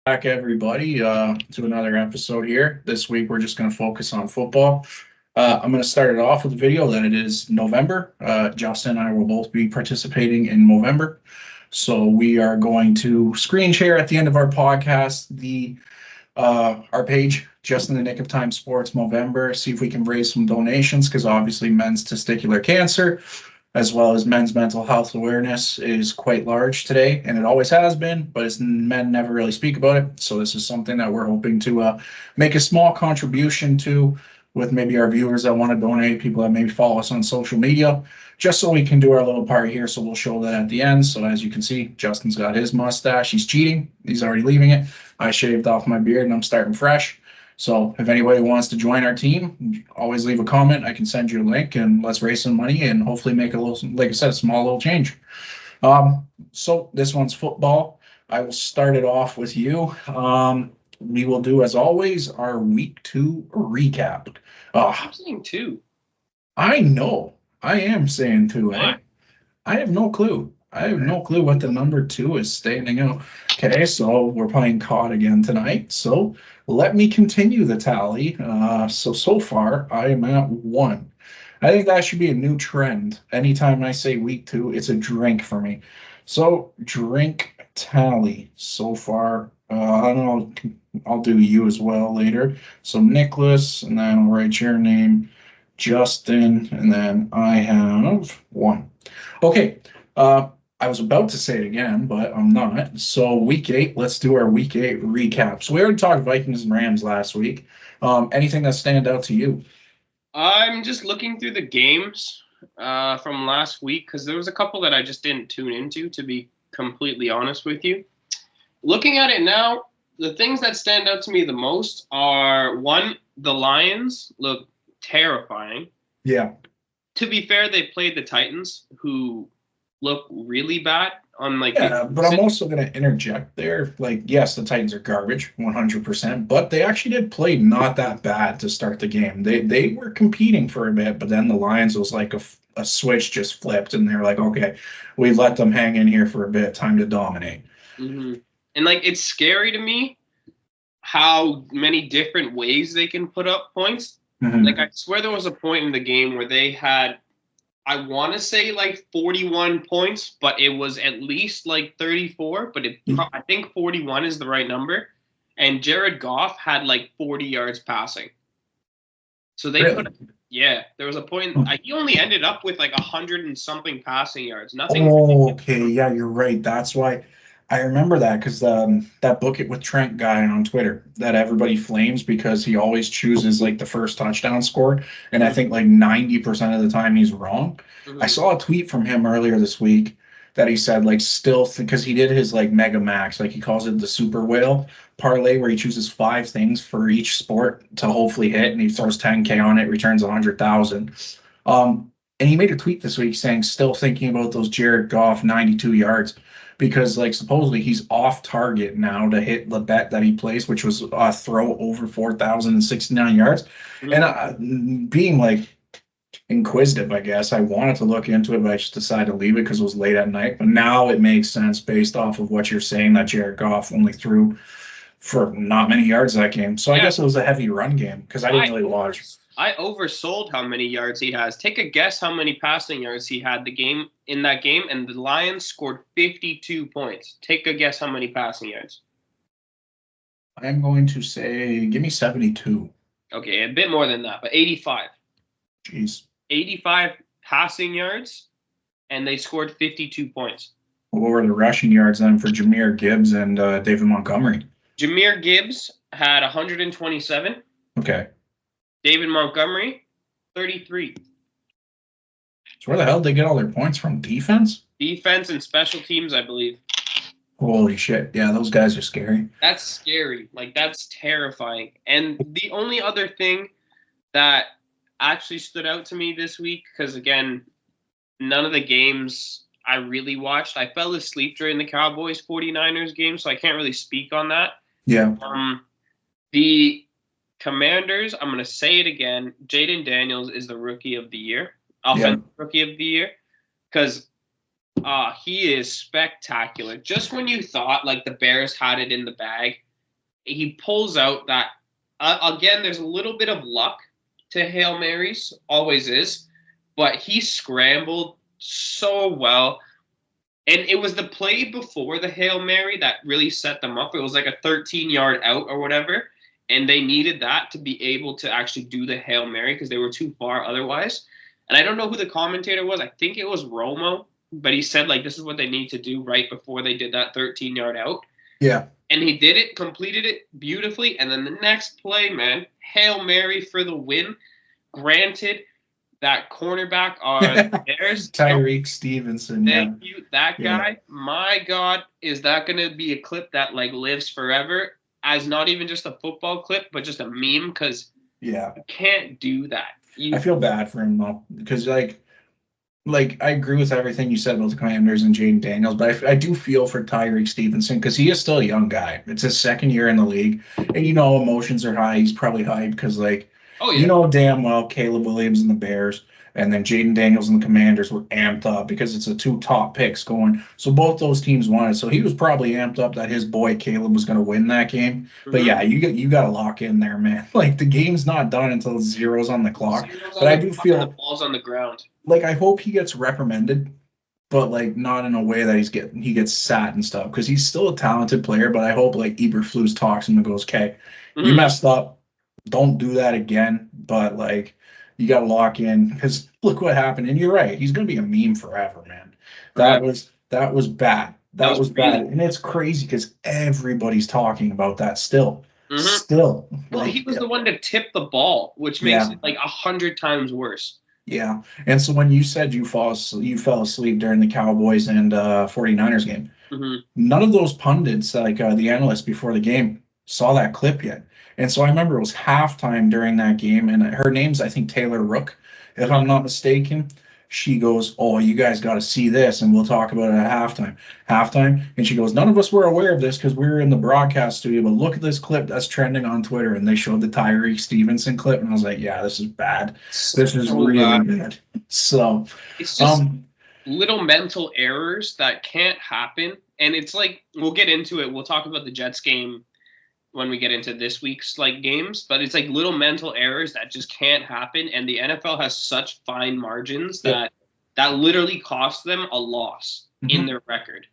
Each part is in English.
Back, everybody, to another episode here. This week, we're just going to focus on football. I'm going to start it off with a video that it is November. Justin and I will both be participating in November. So we are going to screen share at the end of our podcast our page, Just in the Nick of Time Sports Movember, see if we can raise some donations because obviously men's testicular cancer as well as men's mental health awareness is quite large today, and it always has been, but men never really speak about it. So this is something that we're hoping to make a small contribution to with maybe our viewers that want to donate, people that maybe follow us on social media, just so we can do our little part here. So we'll show that at the end. So as you can see, Justin's got his mustache. He's cheating. He's already leaving it. I shaved off my beard and I'm starting fresh. So if anybody wants to join our team, always leave a comment. I can send you a link and let's raise some money and hopefully make a little, like I said, a small little change. So this one's football. I will start it off with you. We will do, as always, our week 2 recap. I'm saying 2. I know. I am saying 2. What? I have no clue. I have no clue what the number 2 is standing out. Okay, so we're playing COD again tonight. So let me continue the tally. So far, I am at 1. I think that should be a new trend. Anytime I say week 2, it's a drink for me. So drink tally so far. I don't know. I'll do you as well later. So Nicholas, and then I'll write your name, Justin, and then I have 1. Okay. I was about to say it again, but I'm not. So week 8, let's do our week 8 recap. So we already talked Vikings and Rams last week. Anything that stand out to you? I'm just looking through the games from last week because there was a couple that I just didn't tune into, to be completely honest with you. Looking at it now, the things that stand out to me the most are, one, the Lions look terrifying. Yeah. To be fair, they played the Titans, who look really bad on but I'm also going to interject there. Like, yes, the Titans are garbage, 100%, but they actually did play not that bad to start the game. They were competing for a bit, but then the Lions was like a switch just flipped, and they're like, okay, we let them hang in here for a bit, time to dominate. Mm-hmm. And it's scary to me how many different ways they can put up points. Mm-hmm. I swear there was a point in the game where they had, I want to say 41 points, but it was at least 34. But I think 41 is the right number. And Jared Goff had 40 yards passing. So they there was a point. He only ended up with 100 and something passing yards. Nothing. Oh, okay. Yeah, you're right. That's why I remember that, because that Book It with Trent guy on Twitter that everybody flames because he always chooses the first touchdown score, and I think 90% of the time he's wrong. Mm-hmm. I saw a tweet from him earlier this week that he said still, because he did his mega max, he calls it the super whale parlay, where he chooses 5 things for each sport to hopefully hit, and he throws 10K on it, returns 100,000. And he made a tweet this week saying still thinking about those Jared Goff 92 yards. Because supposedly he's off target now to hit the bet that he placed, which was a throw over 4,069 yards. Mm-hmm. And being inquisitive, I guess, I wanted to look into it, but I just decided to leave it because it was late at night. But now it makes sense based off of what you're saying, that Jared Goff only threw for not many yards that game. So I guess it was a heavy run game because I didn't really watch. I oversold how many yards he has. Take a guess how many passing yards he had in that game, and the Lions scored 52 points. Take a guess how many passing yards. I'm going to say, give me 72. Okay, a bit more than that, but 85. Jeez. 85 passing yards, and they scored 52 points. What were the rushing yards then for Jahmyr Gibbs and David Montgomery? Jahmyr Gibbs had 127. Okay. David Montgomery, 33. So where the hell did they get all their points from? Defense? Defense and special teams, I believe. Holy shit. Yeah, those guys are scary. That's scary. That's terrifying. And the only other thing that actually stood out to me this week, because, again, none of the games I really watched. I fell asleep during the Cowboys 49ers game, so I can't really speak on that. Yeah. The Commanders, I'm going to say it again, Jaden Daniels is the rookie of the year, offensive rookie of the year, because he is spectacular. Just when you thought the Bears had it in the bag, he pulls out that, again, there's a little bit of luck to Hail Marys, always is, but he scrambled so well. And it was the play before the Hail Mary that really set them up. It was like a 13-yard out or whatever, and they needed that to be able to actually do the Hail Mary because they were too far otherwise. And I don't know who the commentator was. I think it was Romo, but he said, like, this is what they need to do right before they did that 13-yard out. Yeah. And he did it, completed it beautifully. And then the next play, man, Hail Mary for the win. Granted, that cornerback on theirs. Tyreek Stevenson. Thank you. That guy, my God, is that going to be a clip that, like, lives forever as not even just a football clip, but just a meme? Because you can't do that. I feel bad for him, though, because, like I agree with everything you said about the Commanders and Jaden Daniels, but I do feel for Tyreek Stevenson because he is still a young guy. It's his second year in the league, and emotions are high. He's probably hyped because, like, damn well Caleb Williams and the Bears, and then Jaden Daniels and the Commanders were amped up because it's the two top picks going. So both those teams wanted. So he was probably amped up that his boy Caleb was going to win that game. Mm-hmm. But yeah, you got to lock in there, man. Like, the game's not done until zero's on the clock. But I do feel the ball's on the ground. Like, I hope he gets reprimanded, but, like, not in a way that he gets sat and stuff, because he's still a talented player. But I hope, like, Eberflus talks him and goes, "Okay, you messed up. Don't do that again." But, like, you got to lock in, because look what happened. And you're right. He's going to be a meme forever, man. That was bad. That was bad. And it's crazy because everybody's talking about that still. Mm-hmm. Still. Well, he was the one to tip the ball, which makes it like 100 times worse. Yeah. And so when you said you fell asleep during the Cowboys and 49ers game, none of those pundits, like the analysts before the game, saw that clip yet. And so I remember it was halftime during that game, and her name's, I think, Taylor Rook, if I'm not mistaken. She goes, "Oh, you guys got to see this, and we'll talk about it at halftime." And she goes, "None of us were aware of this because we were in the broadcast studio, but look at this clip that's trending on Twitter." And they showed the Tyreek Stevenson clip, and I was like, "Yeah, this is bad. This is really bad." So it's just little mental errors that can't happen. And it's like, we'll get into it. We'll talk about the Jets game when we get into this week's, like, games, but it's like little mental errors that just can't happen. And the NFL has such fine margins that literally cost them a loss in their record.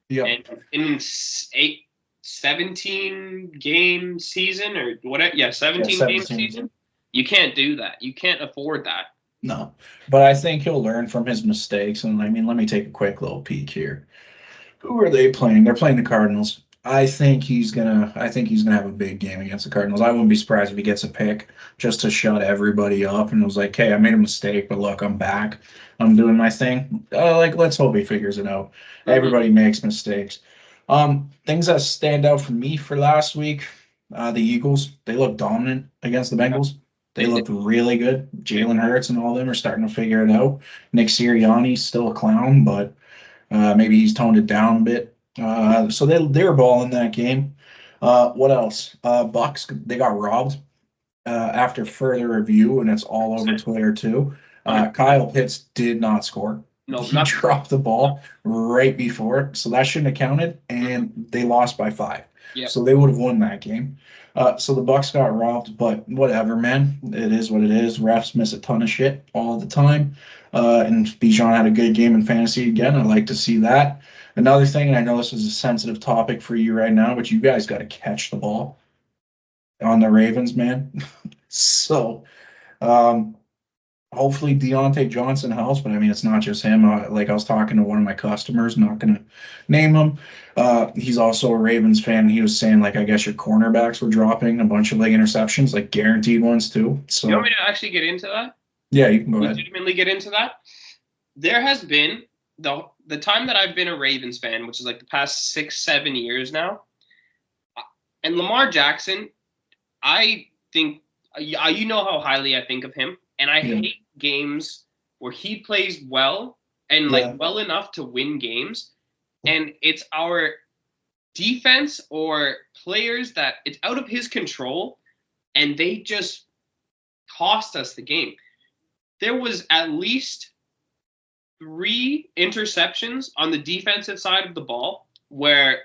Yeah. And in 17 game season or whatever, 17 game season, you can't do that. You can't afford that. No, but I think he'll learn from his mistakes. And I mean, let me take a quick little peek here. Who are they playing? They're playing the Cardinals. I think he's gonna have a big game against the Cardinals. I wouldn't be surprised if he gets a pick just to shut everybody up and was like, "Hey, I made a mistake, but look, I'm back. I'm doing my thing." Let's hope he figures it out. Mm-hmm. Everybody makes mistakes. Things that stand out for me for last week, the Eagles, they look dominant against the Bengals. They looked really good. Jalen Hurts and all of them are starting to figure it out. Nick Sirianni's still a clown, but maybe he's toned it down a bit. So they were balling that game. What else? Bucks, they got robbed after further review, and it's all over Twitter too. Kyle Pitts did not score. No, he dropped the ball right before, so that shouldn't have counted, and they lost by 5. Yep. So they would have won that game. So the Bucks got robbed, but whatever, man. It is what it is. Refs miss a ton of shit all the time. And Bijan had a good game in fantasy again. I like to see that. Another thing, and I know this is a sensitive topic for you right now, but you guys got to catch the ball on the Ravens, man. So hopefully Deontay Johnson helps, but I mean, it's not just him. Like, I was talking to one of my customers, not going to name him. He's also a Ravens fan. He was saying, like, I guess your cornerbacks were dropping a bunch of, like, interceptions, like guaranteed ones too. So you want me to actually get into that? Yeah, you can go ahead. Legitimately get into that? There has been the time that I've been a Ravens fan, which is like the past 6-7 years now, and Lamar Jackson, I think, you know how highly I think of him, and I hate games where he plays well and like well enough to win games, and it's our defense or players that it's out of his control, and they just cost us the game. There was at least 3 interceptions on the defensive side of the ball where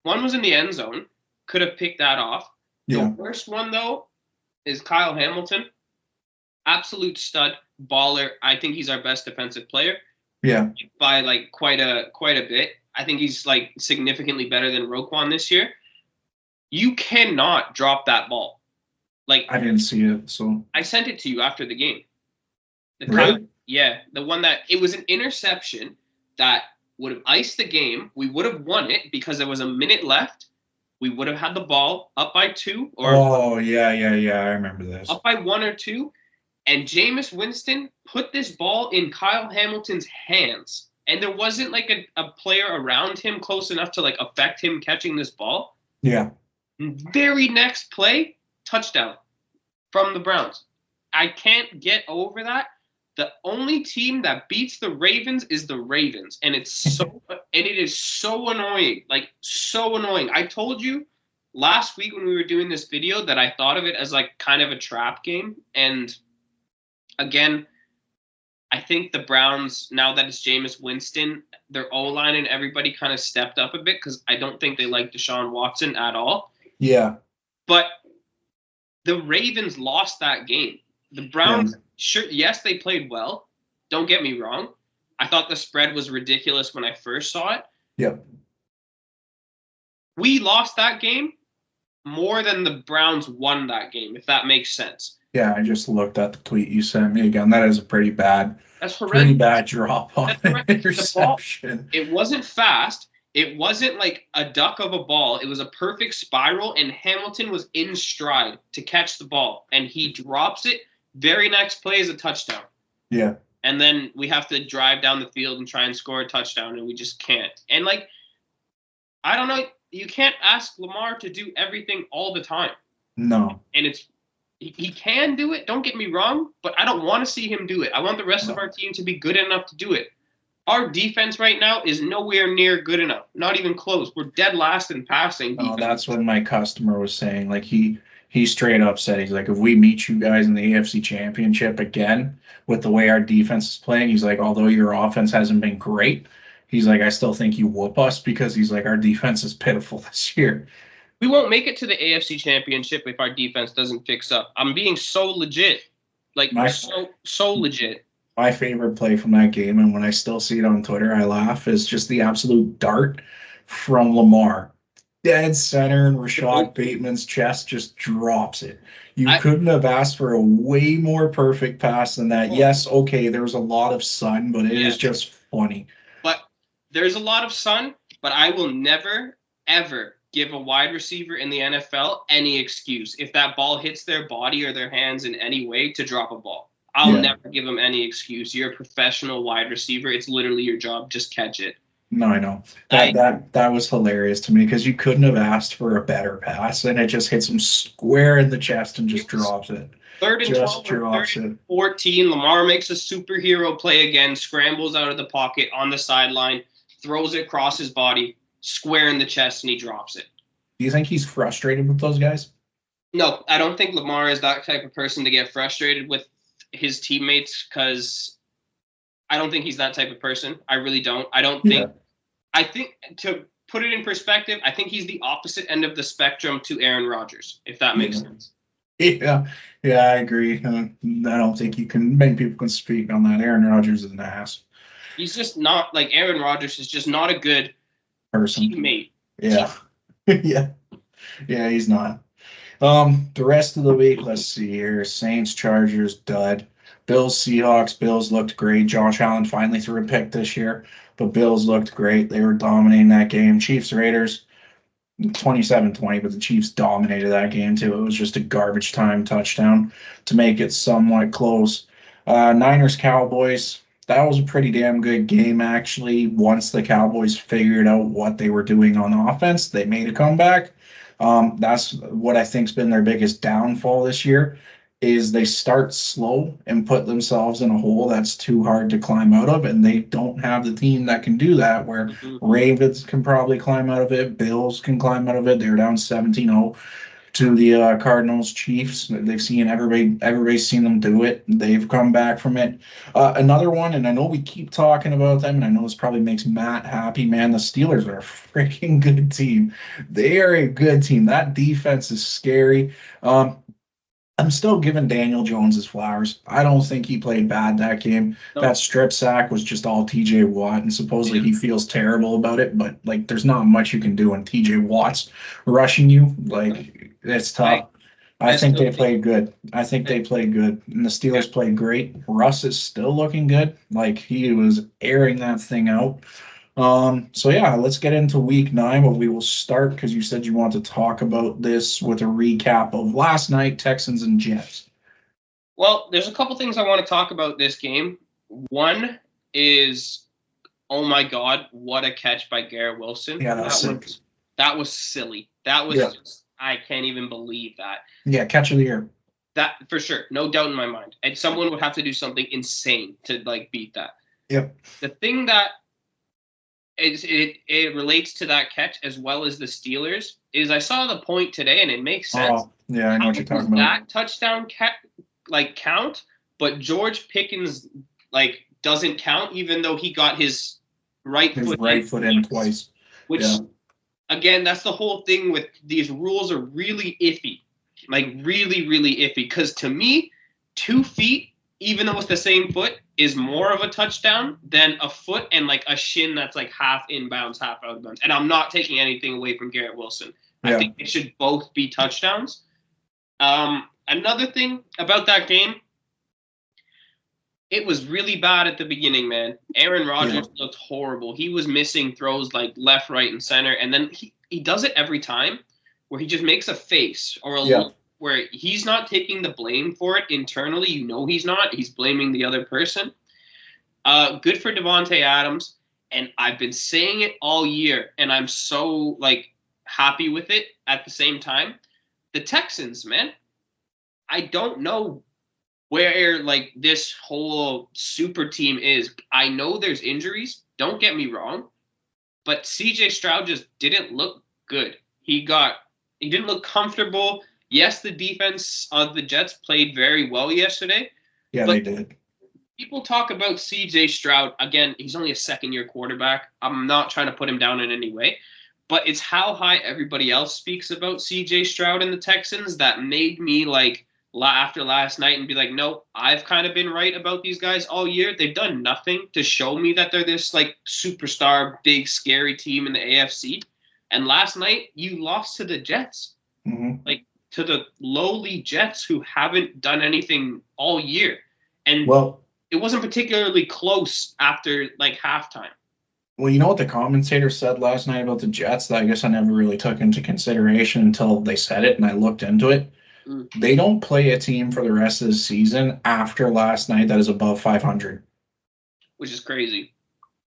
one was in the end zone. could have picked that off. Yeah. The worst one, though, is Kyle Hamilton. Absolute stud, baller. I think he's our best defensive player. Yeah. By like quite a bit. I think he's like significantly better than Roquan this year. You cannot drop that ball. Like, I didn't see it, so I sent it to you after the game. really? The one that it was an interception that would have iced the game. We would have won it because there was a minute left. We would have had the ball up by 2 or yeah. I remember this. up by 1 or 2. And Jameis Winston put this ball in Kyle Hamilton's hands. And there wasn't like a player around him close enough to like affect him catching this ball. Yeah. Very next play, touchdown from the Browns. I can't get over that. The only team that beats the Ravens is the Ravens. And it is so annoying. Like, so annoying. I told you last week when we were doing this video that I thought of it as like kind of a trap game. And again, I think the Browns, now that it's Jameis Winston, their O-line and everybody kind of stepped up a bit because I don't think they like Deshaun Watson at all. Yeah. But the Ravens lost that game. The Browns, sure, yes, they played well. Don't get me wrong. I thought the spread was ridiculous when I first saw it. Yep. We lost that game more than the Browns won that game, if that makes sense. Yeah, I just looked at the tweet you sent me again. That is a pretty bad drop on interception. It wasn't fast. It wasn't like a duck of a ball. It was a perfect spiral, and Hamilton was in stride to catch the ball, and he drops it. Very next play is a touchdown. Yeah. And then we have to drive down the field and try and score a touchdown, and we just can't. And, like, I don't know. You can't ask Lamar to do everything all the time. No. And he can do it, don't get me wrong, but I don't want to see him do it. I want the rest of our team to be good enough to do it. Our defense right now is nowhere near good enough. Not even close. We're dead last in passing defense. Oh, that's what my customer was saying. Like, he straight up said, he's like, if we meet you guys in the AFC Championship again with the way our defense is playing, he's like, although your offense hasn't been great, he's like, I still think you whoop us because he's like, our defense is pitiful this year. We won't make it to the AFC Championship if our defense doesn't fix up. I'm being so legit. Like, so legit. My favorite play from that game, and when I still see it on Twitter, I laugh, is just the absolute dart from Lamar. Dead center, and Rashad Bateman's chest just drops it. You couldn't have asked for a way more perfect pass than that. Yes, okay, there's a lot of sun, but it is just funny. But there's a lot of sun, but I will never, ever give a wide receiver in the NFL any excuse if that ball hits their body or their hands in any way to drop a ball. I'll never give them any excuse. You're a professional wide receiver. It's literally your job. Just catch it. No, I know. That was hilarious to me because you couldn't have asked for a better pass, and it just hits him square in the chest and just drops it. 3rd and 12 or 3rd and 14. Lamar makes a superhero play again, scrambles out of the pocket on the sideline, throws it across his body, square in the chest, and he drops it. Do you think he's frustrated with those guys? No, I don't think Lamar is that type of person to get frustrated with his teammates because I don't think he's that type of person. I really don't. I don't think – I think to put it in perspective, I think he's the opposite end of the spectrum to Aaron Rodgers, if that makes sense. Yeah, I agree. I don't think many people can speak on that. Aaron Rodgers is an ass. He's just not – like Aaron Rodgers is just not a good person. Teammate. Yeah. Yeah, he's not. The rest of the week, let's see here. Saints, Chargers, dud. Bills, Seahawks. Bills looked great. Josh Allen finally threw a pick this year, but Bills looked great. They were dominating that game. Chiefs, Raiders, 27-20, but the Chiefs dominated that game too. It was just a garbage time touchdown to make it somewhat close. Niners, Cowboys. That was a pretty damn good game, actually. Once the Cowboys figured out what they were doing on offense, they made a comeback. That's what I think's been their biggest downfall this year, is they start slow and put themselves in a hole that's too hard to climb out of, and they don't have the team that can do that, where Ravens can probably climb out of it, Bills can climb out of it. They're down 17-0. to the Cardinals Chiefs. They've seen everybody's seen them do it. They've come back from it. Another one, and I know we keep talking about them, and I know this probably makes Matt happy, man. The Steelers are a freaking good team. They are a good team. That defense is scary. I'm still giving Daniel Jones his flowers. I don't think he played bad that game. No. That strip sack was just all TJ Watt, and supposedly he feels terrible about it, but like there's not much you can do when TJ Watt's rushing you. Like it's tough. I think they played good. I think they played good. And the Steelers played great. Russ is still looking good. Like he was airing that thing out. So yeah, let's get into week 9, but we will start because you said you want to talk about this with a recap of last night, Texans and Jets. Well, there's a couple things I want to talk about this game. One is, oh my God, what a catch by Garrett Wilson. Yeah, that was silly. That was just, I can't even believe that. Yeah, catch of the year. That for sure, no doubt in my mind. And someone would have to do something insane to like beat that. Yep. The thing that it relates to that catch as well as the Steelers is I saw the point today and it makes sense. Oh, yeah, I know what you're talking about. That touchdown count, but George Pickens doesn't count even though he got his right foot in twice. Which again, that's the whole thing with these rules are really iffy. Like really, really iffy. Because to me, 2 feet, even though it's the same foot, is more of a touchdown than a foot and like a shin that's like half inbounds, half outbounds. And I'm not taking anything away from Garrett Wilson. I think it should both be touchdowns. Another thing about that game, it was really bad at the beginning, man. Aaron Rodgers looked horrible. He was missing throws like left, right, and center. And then he does it every time where he just makes a face or a look where he's not taking the blame for it internally. You know he's not. He's blaming the other person. Good for Devontae Adams. And I've been saying it all year, and I'm so, happy with it at the same time. The Texans, man, I don't know where, this whole super team is. I know there's injuries. Don't get me wrong. But C.J. Stroud just didn't look good. He didn't look comfortable. Yes, the defense of the Jets played very well yesterday. Yeah, they did. People talk about C.J. Stroud. Again, he's only a second-year quarterback. I'm not trying to put him down in any way. But it's how high everybody else speaks about C.J. Stroud and the Texans that made me, after last night and be like, no, I've kind of been right about these guys all year. They've done nothing to show me that they're this, superstar, big, scary team in the AFC. And last night, you lost to the Jets. Mm-hmm. To the lowly Jets who haven't done anything all year. And it wasn't particularly close after halftime. Well, you know what the commentator said last night about the Jets that I guess I never really took into consideration until they said it and I looked into it. They don't play a team for the rest of the season after last night that is above 500. Which is crazy.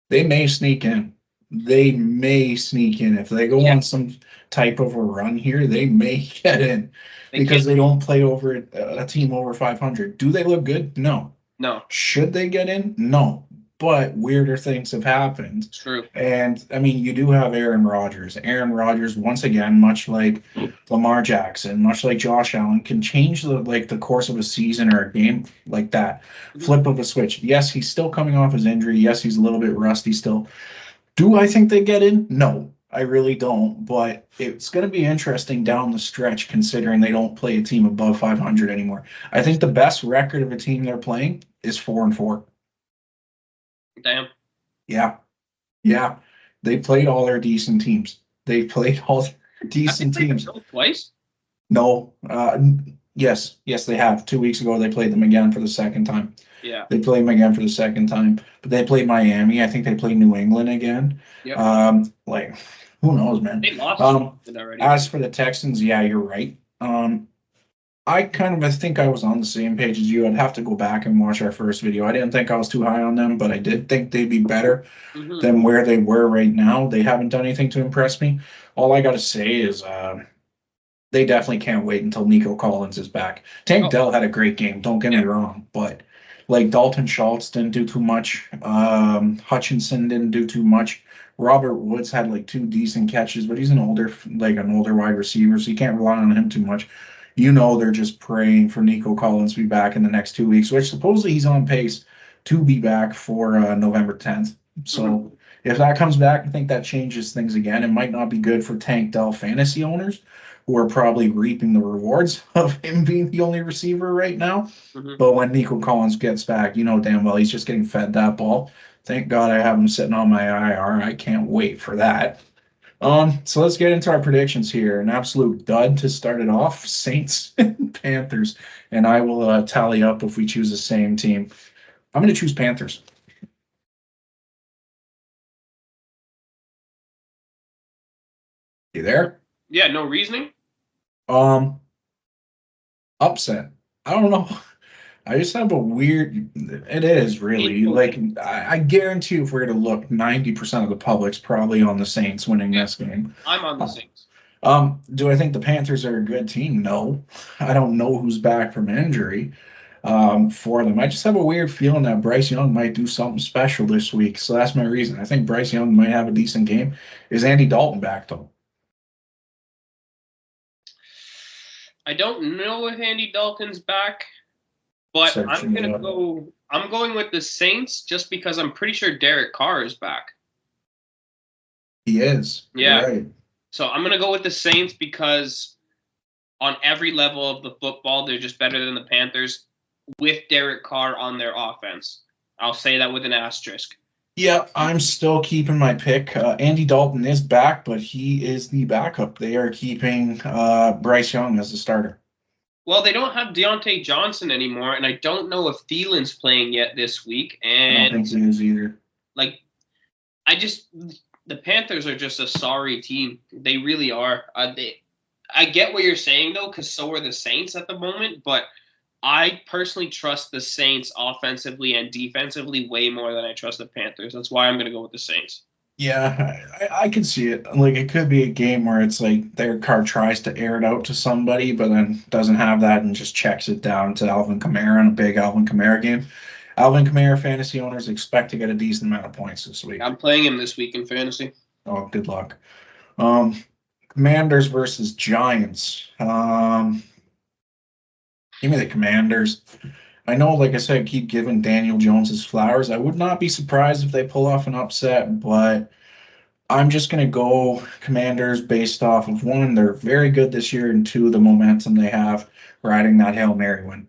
They may sneak in. If they go on some type of a run here, they may get in because they don't play over a team over 500. Do they look good? No. Should they get in? No. But weirder things have happened. It's true. And, I mean, you do have Aaron Rodgers. Aaron Rodgers, once again, much like Lamar Jackson, much like Josh Allen, can change the course of a season or a game like that. Flip of a switch. Yes, he's still coming off his injury. Yes, he's a little bit rusty still. Do I think they get in? No, I really don't. But it's going to be interesting down the stretch considering they don't play a team above 500 anymore. I think the best record of a team they're playing is 4-4. Damn. Yeah. They played all their decent teams. Twice? No. Yes, they have. 2 weeks ago, they played them again for the second time. Yeah. They played them again for the second time. But they played Miami. I think they played New England again. Yep. Who knows, man? They lost already. As for the Texans, yeah, you're right. I think I was on the same page as you. I'd have to go back and watch our first video. I didn't think I was too high on them, but I did think they'd be better than where they were right now. They haven't done anything to impress me. All I got to say is they definitely can't wait until Nico Collins is back. Tank Dell had a great game, don't get me wrong, but Like Dalton Schultz didn't do too much. Hutchinson didn't do too much. Robert Woods had like two decent catches, but he's an older wide receiver, so you can't rely on him too much. They're just praying for Nico Collins to be back in the next 2 weeks, which supposedly he's on pace to be back for November 10th. So if that comes back, I think that changes things again. It might not be good for Tank Dell fantasy owners who are probably reaping the rewards of him being the only receiver right now. But when Nico Collins gets back, damn well he's just getting fed that ball. Thank God I have him sitting on my IR. I can't wait for that. So let's get into our predictions here. An absolute dud to start it off, Saints and Panthers. And I will tally up if we choose the same team. I'm going to choose Panthers. You there? Yeah, no reasoning? Upset. I don't know. I just have a weird. It is really like I guarantee you, if we're to look, 90% of the public's probably on the Saints winning this game. I'm on the Saints. Do I think the Panthers are a good team? No, I don't know who's back from injury for them. I just have a weird feeling that Bryce Young might do something special this week. So that's my reason. I think Bryce Young might have a decent game. Is Andy Dalton back though? I don't know if Andy Dalton's back, but I'm going with the Saints just because I'm pretty sure Derek Carr is back. He is. Yeah. Right. So I'm gonna go with the Saints because on every level of the football, they're just better than the Panthers with Derek Carr on their offense. I'll say that with an asterisk. Yeah, I'm still keeping my pick. Andy Dalton is back, but he is the backup. They are keeping Bryce Young as the starter. Well, they don't have Deontay Johnson anymore, and I don't know if Thielen's playing yet this week. And I don't think he is either. The Panthers are just a sorry team. They really are. I get what you're saying, though, because so are the Saints at the moment, but I personally trust the Saints offensively and defensively way more than I trust the Panthers. That's why I'm going to go with the Saints. Yeah, I can see it. Like, it could be a game where it's like their car tries to air it out to somebody, but then doesn't have that and just checks it down to Alvin Kamara in a big Alvin Kamara game. Alvin Kamara fantasy owners expect to get a decent amount of points this week. I'm playing him this week in fantasy. Oh, good luck. Commanders versus Giants. Give me the Commanders. I know, like I said, keep giving Daniel Jones his flowers. I would not be surprised if they pull off an upset, but I'm just going to go Commanders based off of one, they're very good this year, and two, the momentum they have riding that Hail Mary win.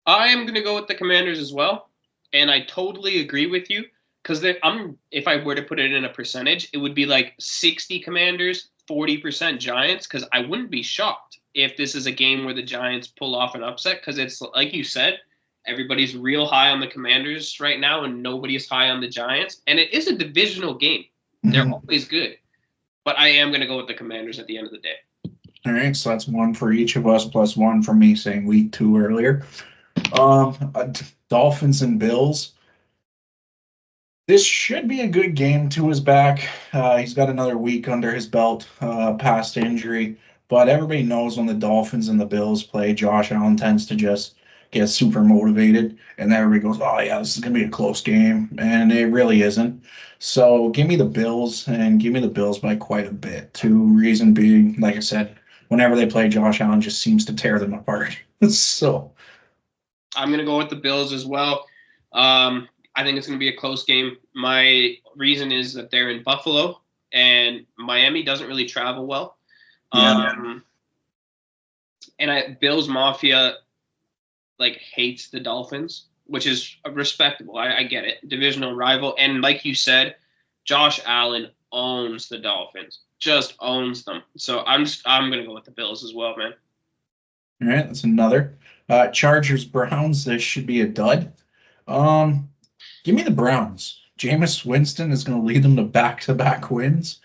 I am going to go with the Commanders as well, and I totally agree with you because if I were to put it in a percentage, it would be like 60 Commanders, 40% Giants, because I wouldn't be shocked if this is a game where the Giants pull off an upset, because it's like you said, everybody's real high on the Commanders right now and nobody's high on the Giants, and it is a divisional game. They're always good, but I am going to go with the Commanders at the end of the day. All right, so that's one for each of us plus one for me saying week 2 earlier. Dolphins and Bills. This should be a good game. Tua is back. He's got another week under his belt past injury. But everybody knows when the Dolphins and the Bills play, Josh Allen tends to just get super motivated. And everybody goes, oh, yeah, this is going to be a close game. And it really isn't. So give me the Bills, and give me the Bills by quite a bit. Reason being, like I said, whenever they play, Josh Allen just seems to tear them apart. So I'm going to go with the Bills as well. I think it's going to be a close game. My reason is that they're in Buffalo, and Miami doesn't really travel well. Yeah. And Bills Mafia hates the Dolphins, which is respectable. I get it. Divisional rival. And like you said, Josh Allen owns the Dolphins. Just owns them. So I'm going to go with the Bills as well, man. All right, that's another. Chargers Browns, this should be a dud. Give me the Browns. Jameis Winston is going to lead them to back-to-back wins.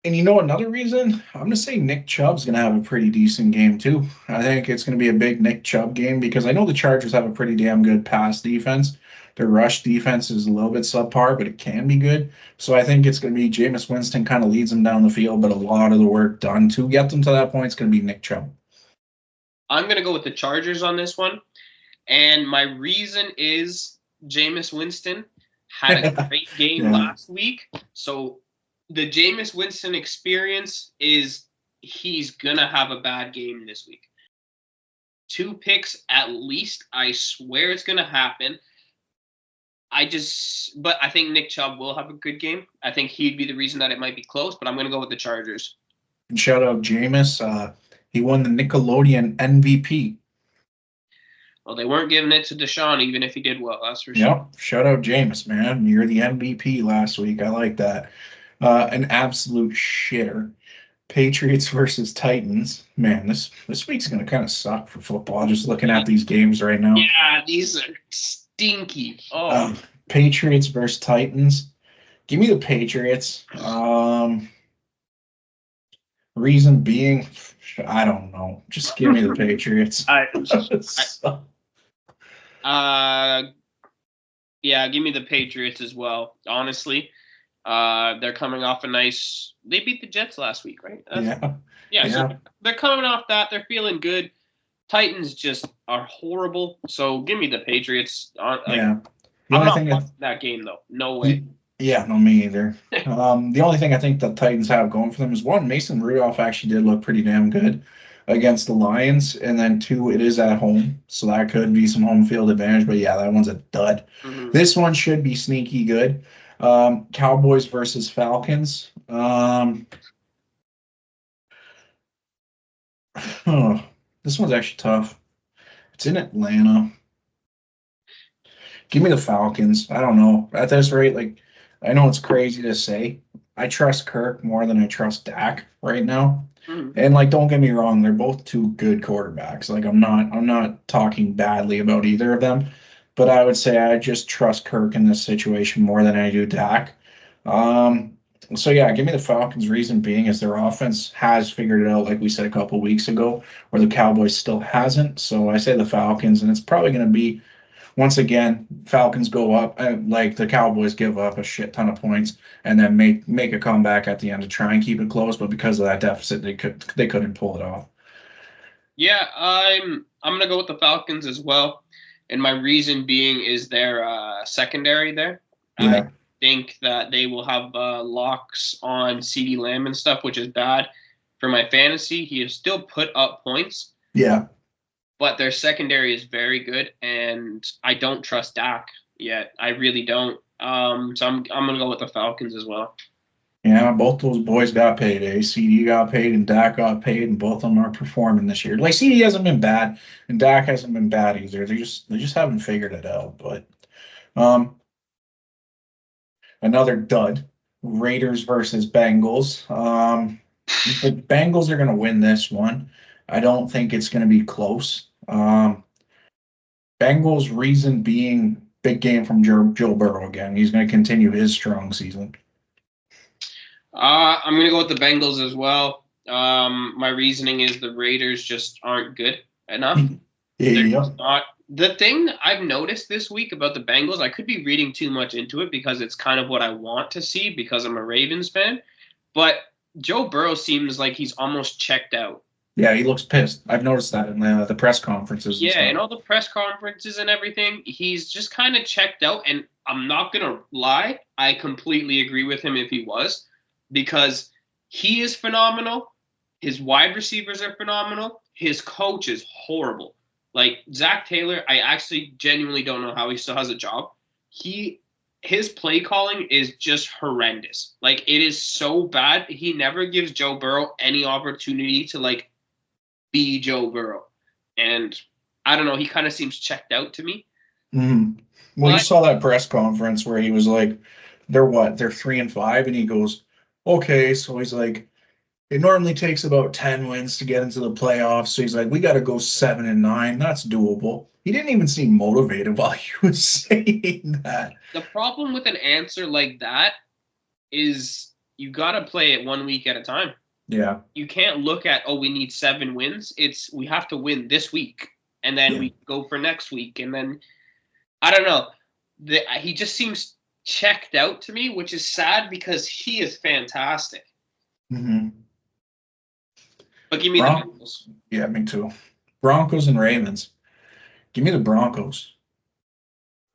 And another reason, I'm going to say Nick Chubb's going to have a pretty decent game too. I think it's going to be a big Nick Chubb game because I know the Chargers have a pretty damn good pass defense. Their rush defense is a little bit subpar, but it can be good. So I think it's going to be Jameis Winston kind of leads them down the field, but a lot of the work done to get them to that point is going to be Nick Chubb. I'm going to go with the Chargers on this one. And my reason is Jameis Winston had a great game last week. So the Jameis Winston experience is he's going to have a bad game this week. 2 picks at least. I swear it's going to happen. But I think Nick Chubb will have a good game. I think he'd be the reason that it might be close, but I'm going to go with the Chargers. And shout out Jameis. He won the Nickelodeon MVP. Well, they weren't giving it to Deshaun, even if he did well. That's for sure. Yep. Shout out Jameis, man. You're the MVP last week. I like that. An absolute shitter. Patriots versus Titans. Man, this week's going to kind of suck for football. Just looking at these games right now. Yeah, these are stinky. Patriots versus Titans. Give me the Patriots. Reason being, I don't know. Just give me the Patriots. Yeah, give me the Patriots as well. Honestly, they're coming off they beat the Jets last week, right? Yeah. So they're coming off that. They're feeling good. Titans just are horrible. So give me the Patriots. I'm not watching that game though. No way. Yeah, no, me either. The only thing I think the Titans have going for them is, one, Mason Rudolph actually did look pretty damn good against the Lions, and then 2, it is at home, so that could be some home field advantage. But yeah, that one's a dud. Mm-hmm. This one should be sneaky good. Cowboys versus Falcons. This one's actually tough. It's in Atlanta. Give me the Falcons. I don't know. At this rate, I know it's crazy to say. I trust Kirk more than I trust Dak right now. Mm-hmm. And don't get me wrong, they're both 2 good quarterbacks. I'm not talking badly about either of them, but I would say I just trust Kirk in this situation more than I do Dak. So yeah, give me the Falcons. Reason being is their offense has figured it out, like we said a couple weeks ago, where the Cowboys still hasn't. So I say the Falcons, and it's probably going to be, once again, Falcons go up, the Cowboys give up a shit ton of points, and then make a comeback at the end to try and keep it close. But because of that deficit, they couldn't pull it off. Yeah, I'm gonna go with the Falcons as well, and my reason being is their secondary there. Yeah. I think that they will have locks on CeeDee Lamb and stuff, which is bad for my fantasy. He has still put up points. Yeah. But their secondary is very good, and I don't trust Dak yet. I really don't. So I'm gonna go with the Falcons as well. Yeah, both those boys got paid. CD got paid and Dak got paid, and both of them are performing this year. CD hasn't been bad, and Dak hasn't been bad either. They just haven't figured it out. But another dud. Raiders versus Bengals. The Bengals are gonna win this one. I don't think it's going to be close. Bengals, reason being, big game from Joe Burrow again. He's going to continue his strong season. I'm going to go with the Bengals as well. My reasoning is the Raiders just aren't good enough. Not. The thing I've noticed this week about the Bengals, I could be reading too much into it because it's kind of what I want to see because I'm a Ravens fan, but Joe Burrow seems like he's almost checked out. Yeah, he looks pissed. I've noticed that in the press conferences. Yeah, and all the press conferences and everything, he's just kind of checked out. And I'm not going to lie, I completely agree with him if he was, because he is phenomenal. His wide receivers are phenomenal. His coach is horrible. Zach Taylor, I actually genuinely don't know how he still has a job. His play calling is just horrendous. It is so bad. He never gives Joe Burrow any opportunity to be Joe Burrow. And I don't know, he kind of seems checked out to me. Mm-hmm. Well, you saw that press conference where he was like, they're 3-5, and he goes, okay, so he's like, it normally takes about 10 wins to get into the playoffs, so he's like, we got to go 7-9. That's doable. He didn't even seem motivated while he was saying that. The problem with an answer like that is you got to play it 1 week at a time. Yeah. You can't look at, we need 7 wins. We have to win this week, and then we go for next week. And then, I don't know. He just seems checked out to me, which is sad because he is fantastic. Mm-hmm. But give me the Bengals. Yeah, me too. Broncos and Ravens. Give me the Broncos.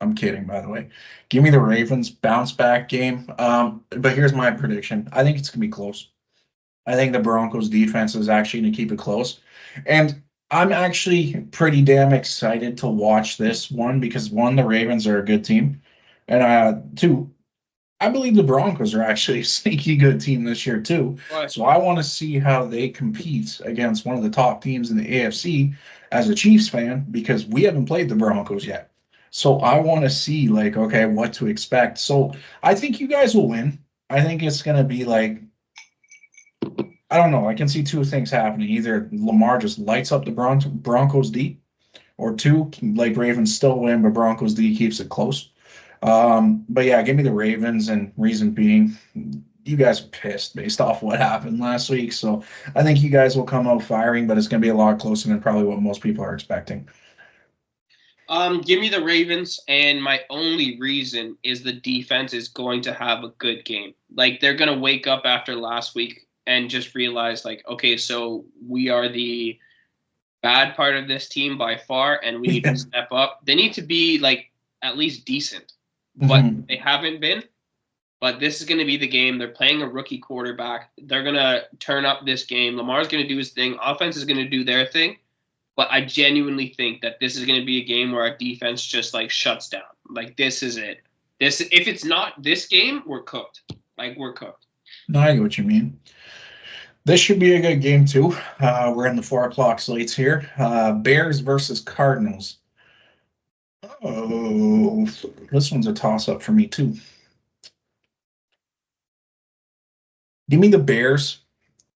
I'm kidding, by the way. Give me the Ravens bounce back game. But here's my prediction. I think it's gonna be close. I think the Broncos defense is actually gonna keep it close. And I'm actually pretty damn excited to watch this one because one, the Ravens are a good team. And two, I believe the Broncos are actually a sneaky good team this year too. But So I want to see how they compete against one of the top teams in the AFC as a Chiefs fan because we haven't played the Broncos yet. So I want to see like okay what to expect. So I think you guys will win. I think it's going to be like I don't know. I can see two things happening. Either Lamar just lights up the Broncos D, or two, like Ravens still win, but Broncos D keeps it close. But yeah, give me the Ravens, and reason being, you guys are pissed based off what happened last week. So I think you guys will come out firing, but it's going to be a lot closer than probably what most people are expecting. give me the Ravens, and my only reason is the defense is going to have a good game. Like they're gonna wake up after last week and just realize, like, okay, so we are the bad part of this team by far, and we need to step up. They need to be like at least decent, but they haven't been. But this is going to be the game. They're playing a rookie quarterback. They're going to turn up this game. Lamar's going to do his thing. Offense is going to do their thing. But I genuinely think that this is going to be a game where our defense just like shuts down. Like this is it. This if it's not this game, we're cooked. Like we're cooked. No, I get what you mean. This should be a good game too. We're in the 4 o'clock slates here. Bears versus Cardinals. Oh, this one's a toss up for me too. Give me the Bears.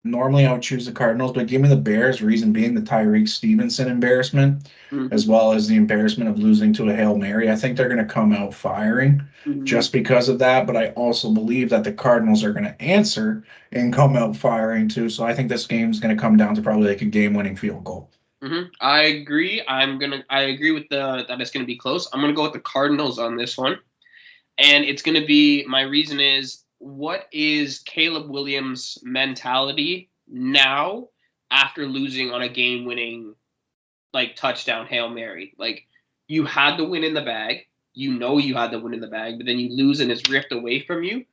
Normally, I would choose the Cardinals, but give me the Bears. Reason being the Tyreek Stevenson embarrassment, as well as the embarrassment of losing to a Hail Mary. I think they're going to come out firing just because of that. But I also believe that the Cardinals are going to answer and come out firing too. So I think this game is going to come down to probably like a game-winning field goal. I agree. I agree with that it's gonna be close. I'm gonna go with the Cardinals on this one, and it's gonna be my reason is what is Caleb Williams' mentality now after losing on a game-winning like touchdown Hail Mary? Like you had the win in the bag, you know you had the win in the bag, but then you lose and it's ripped away from you.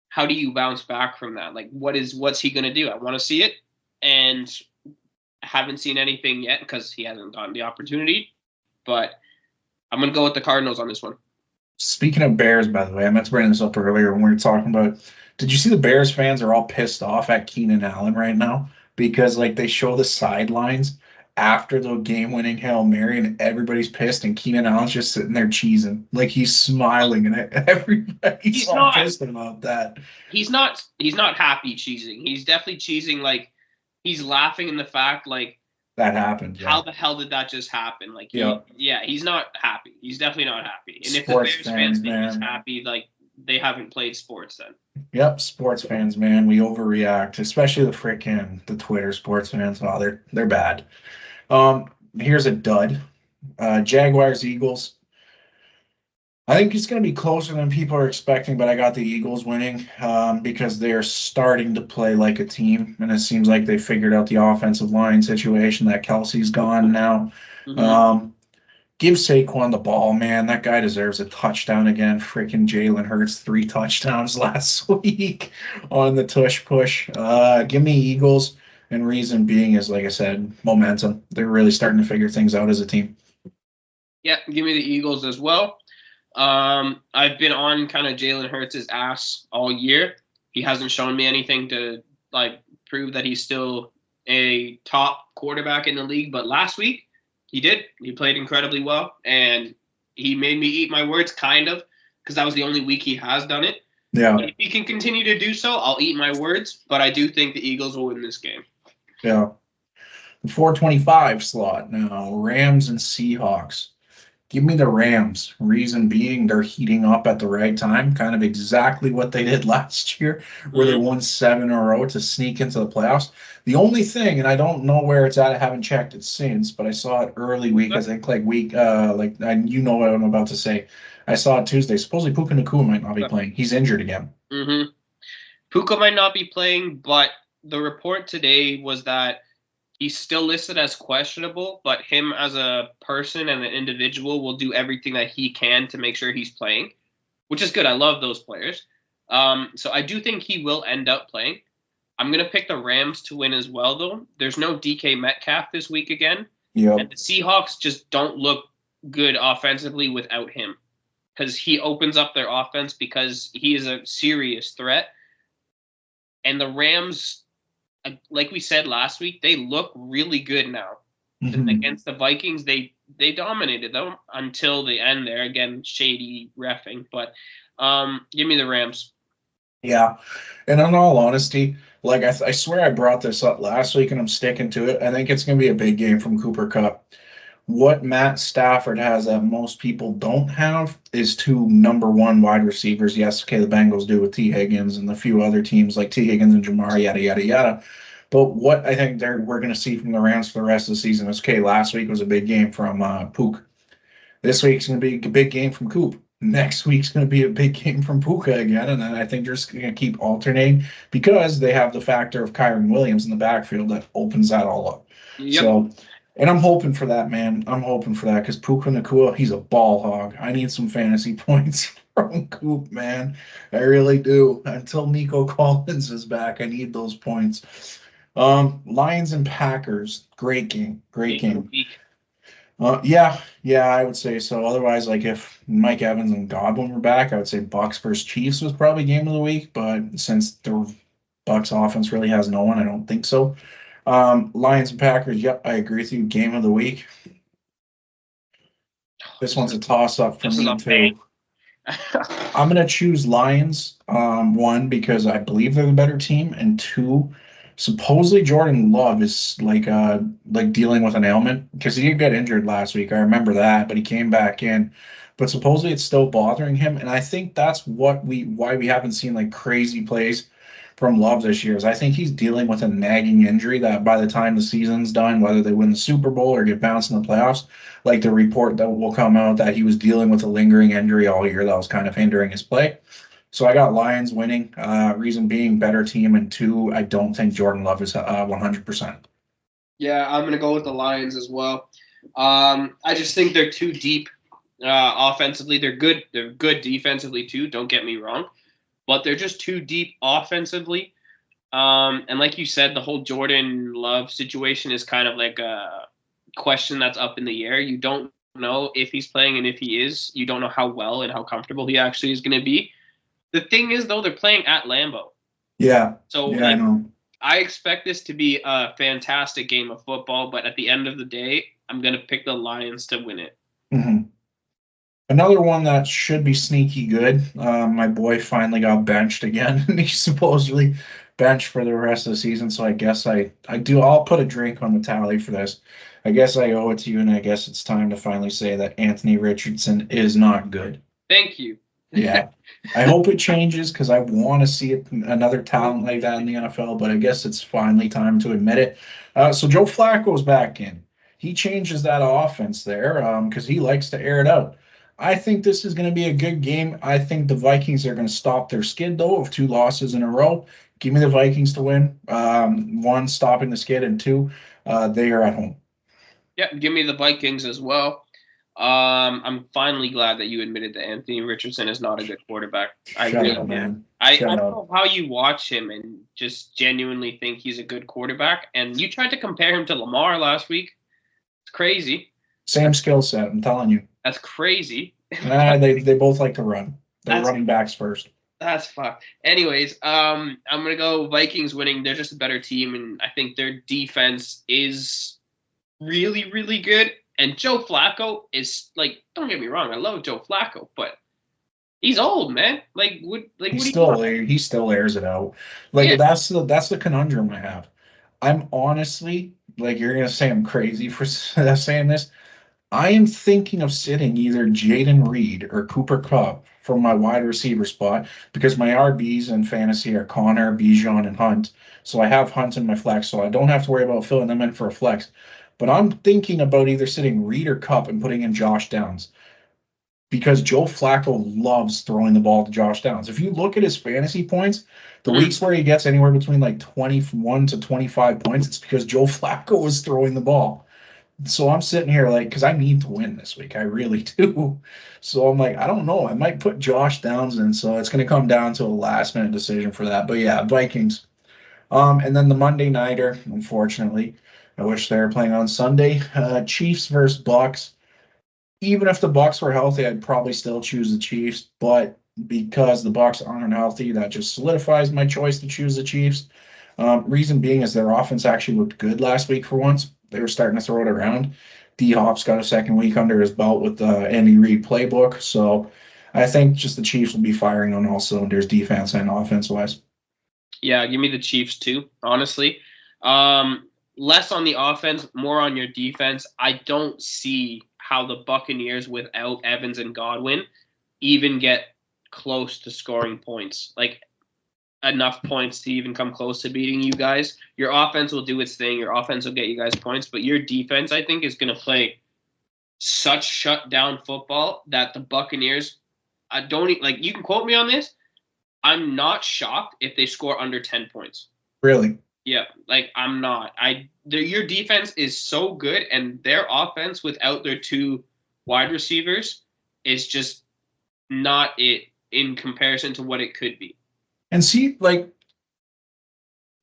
How do you bounce back from that? Like what's he gonna do? I want to see it, and haven't seen anything yet because he hasn't gotten the opportunity. But I'm gonna go with the Cardinals on this one. Speaking of Bears, by the way, I meant to bring this up earlier when we were talking about. Did you see the Bears fans are all pissed off at Keenan Allen right now because like they show the sidelines after the game-winning Hail Mary and everybody's pissed and Keenan Allen's just sitting there cheesing like he's smiling and everybody's He's not pissed about that. He's not happy cheesing. He's definitely cheesing like he's laughing in the fact like that happened. How the hell did that just happen? Like he's not happy. He's definitely not happy. And Sports if the Bears fans think man. he's happy, like they haven't played sports then. Yep, sports fans, man, we overreact, especially the Twitter sports fans. Oh, they're bad. Here's a dud. Jaguars, Eagles. I think it's going to be closer than people are expecting, but I got the Eagles winning because they're starting to play like a team, and it seems like they figured out the offensive line situation. That Kelsey's gone now. Give Saquon the ball, man. That guy deserves a touchdown again. Freaking Jalen Hurts, 3 touchdowns last week on the tush push. Give me Eagles, and reason being is, like I said, momentum. They're really starting to figure things out as a team. Yeah, give me the Eagles as well. I've been on kind of Jalen Hurts' ass all year. He hasn't shown me anything to like prove that he's still a top quarterback in the league. But last week, he did. He played incredibly well, and he made me eat my words, kind of, because that was the only week he has done it. Yeah. But if he can continue to do so, I'll eat my words. But I do think the Eagles will win this game. Yeah. The 425 slot now, Rams and Seahawks. Give me the Rams. Reason being, they're heating up at the right time, kind of exactly what they did last year, where they won 7 in a row to sneak into the playoffs. The only thing, and I don't know where it's at, I haven't checked it since, but I saw it early week, I think you know what I'm about to say. I saw it Tuesday. Supposedly Puka Nacua might not be playing. He's injured again. Puka might not be playing, but the report today was that He's still listed as questionable, but him as a person and an individual will do everything that he can to make sure he's playing, which is good. I love those players. So I do think he will end up playing. I'm going to pick the Rams to win as well, though. There's no DK Metcalf this week again. Yep. And the Seahawks just don't look good offensively without him because he opens up their offense because he is a serious threat. And the Rams, like we said last week, they look really good now. Mm-hmm. Against the Vikings, they dominated them until the end there. Again, shady reffing. But give me the Rams. Yeah. And in all honesty, like I swear I brought this up last week and I'm sticking to it. I think it's going to be a big game from Cooper Kupp. What Matt Stafford has that most people don't have is two number one wide receivers. Yes, okay, the Bengals do with T. Higgins and a few other teams like T. Higgins and Jamar, yada, yada, yada. But what I think we're going to see from the Rams for the rest of the season is, okay, last week was a big game from Pook. This week's going to be a big game from Coop. Next week's going to be a big game from Puka again, and then I think they're just going to keep alternating because they have the factor of Kyron Williams in the backfield that opens that all up. Yep. So, and I'm hoping for that, man. I'm hoping for that because Puka Nakua, he's a ball hog. I need some fantasy points from Coop, man. I really do. Until Nico Collins is back, I need those points. Lions and Packers, great game, great game. Yeah, I would say so. Otherwise, like if Mike Evans and Godwin were back, I would say Bucks versus Chiefs was probably game of the week. But since the Bucks offense really has no one, I don't think so. Lions and Packers, yep, I agree with you. Game of the week. This one's a toss-up for me too. I'm gonna choose Lions. One, because I believe they're the better team, and two, supposedly Jordan Love is like dealing with an ailment because he did get injured last week. I remember that, but he came back in. But supposedly it's still bothering him, and I think that's why we haven't seen like crazy plays from Love this year. Is I think he's dealing with a nagging injury that by the time the season's done, whether they win the Super Bowl or get bounced in the playoffs, like the report that will come out that he was dealing with a lingering injury all year that was kind of hindering his play. So I got Lions winning. Reason being, better team, and two, I don't think Jordan Love is 100%. Yeah, I'm gonna go with the Lions as well. I just think they're too deep offensively. They're good. They're good defensively too. Don't get me wrong, but they're just too deep offensively. And like you said, the whole Jordan Love situation is kind of like a question that's up in the air. You don't know if he's playing, and if he is, you don't know how well and how comfortable he actually is going to be. The thing is, though, they're playing at Lambeau. Yeah. So yeah, I know. I expect this to be a fantastic game of football, but at the end of the day, I'm going to pick the Lions to win it. Mm-hmm. Another one that should be sneaky good. My boy finally got benched again, and he's supposedly benched for the rest of the season. So I guess I'll put a drink on the tally for this. I guess I owe it to you, and I guess it's time to finally say that Anthony Richardson is not good. Thank you. Yeah. I hope it changes because I want to see another talent like that in the NFL, but I guess it's finally time to admit it. So Joe Flacco's back in. He changes that offense there because he likes to air it out. I think this is going to be a good game. I think the Vikings are going to stop their skid, though, of 2 losses in a row. Give me the Vikings to win. One, stopping the skid, and two, they are at home. Yeah, give me the Vikings as well. I'm finally glad that you admitted that Anthony Richardson is not a good quarterback. I Shut really up, man. I don't know how you watch him and just genuinely think he's a good quarterback. And you tried to compare him to Lamar last week. It's crazy. Same skill set, I'm telling you. That's crazy. They both like to run. They're running backs first. That's fucked. Anyways, I'm gonna go Vikings winning. They're just a better team, and I think their defense is really, really good. And Joe Flacco is like, don't get me wrong, I love Joe Flacco, but he's old, man. He still airs it out. Like, yeah. That's the conundrum I have. I'm honestly, like, you're gonna say I'm crazy for saying this. I am thinking of sitting either Jaden Reed or Cooper Kupp from my wide receiver spot because my RBs in fantasy are Connor, Bijan, and Hunt. So I have Hunt in my flex, so I don't have to worry about filling them in for a flex. But I'm thinking about either sitting Reed or Kupp and putting in Josh Downs. because Joe Flacco loves throwing the ball to Josh Downs. If you look at his fantasy points, the weeks where he gets anywhere between like 21 to 25 points, it's because Joe Flacco was throwing the ball. So I'm sitting here like, because I need to win this week. I really do. So I'm like, I don't know. I might put Josh Downs in. So it's going to come down to a last minute decision for that. But yeah, Vikings. And then the Monday nighter, unfortunately, I wish they were playing on Sunday. Chiefs versus Bucks. Even if the Bucks were healthy, I'd probably still choose the Chiefs. But because the Bucks aren't healthy, that just solidifies my choice to choose the Chiefs. Reason being is their offense actually looked good last week for once. They were starting to throw it around. D Hop's got a second week under his belt with the Andy Reid playbook. So I think just the Chiefs will be firing on all cylinders, defense and offense wise. Yeah, give me the Chiefs too, honestly. Less on the offense, more on your defense. I don't see how the Buccaneers without Evans and Godwin even get close to scoring points. Like enough points to even come close to beating you guys. Your offense will do its thing. Your offense will get you guys points, but your defense, I think, is going to play such shutdown football that the Buccaneers, I don't like. You can quote me on this. I'm not shocked if they score under 10 points. Really? Yeah, like I'm not. Your defense is so good, and their offense without their two wide receivers is just not it in comparison to what it could be. And see, like,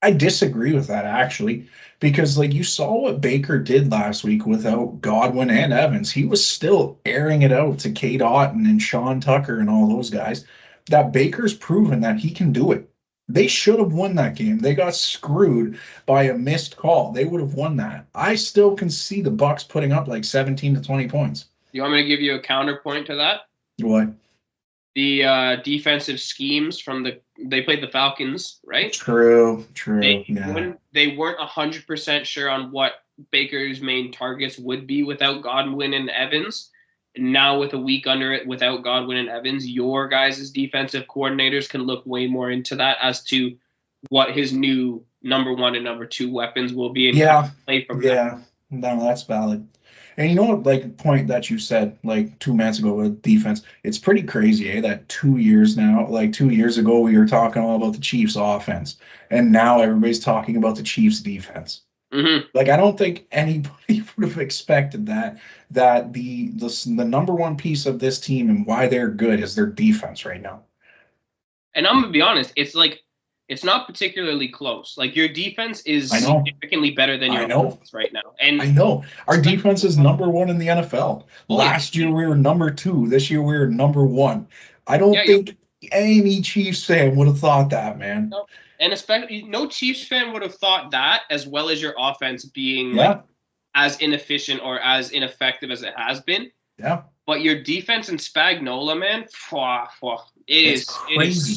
I disagree with that actually, because like you saw what Baker did last week without Godwin and Evans. He was still airing it out to Kate Otten and Sean Tucker and all those guys. That Baker's proven that he can do it. They should have won that game. They got screwed by a missed call. They would have won that. I still can see the Bucks putting up like 17 to 20 points. You want me to give you a counterpoint to that? What? The defensive schemes from they played the Falcons, right? True. They weren't 100% sure on what Baker's main targets would be without Godwin and Evans. And now with a week under it without Godwin and Evans, your guys' defensive coordinators can look way more into that as to what his new number 1 and number 2 weapons will be and play from that. No, that's valid. And you know what, like, point that you said, like, 2 minutes ago with defense, it's pretty crazy, eh, that 2 years now, like 2 years ago, we were talking all about the Chiefs offense, and now everybody's talking about the Chiefs defense. Mm-hmm. Like, I don't think anybody would have expected that the number one piece of this team and why they're good is their defense right now. And I'm going to be honest, it's not particularly close. Like your defense is significantly better than your offense right now. And I know our defense is number 1 in the NFL. Last year we were number 2. This year we were number 1. I don't think any Chiefs fan would have thought that, man. No. And especially no Chiefs fan would have thought that, as well as your offense being like as inefficient or as ineffective as it has been. Yeah. But your defense in Spagnola, man, it is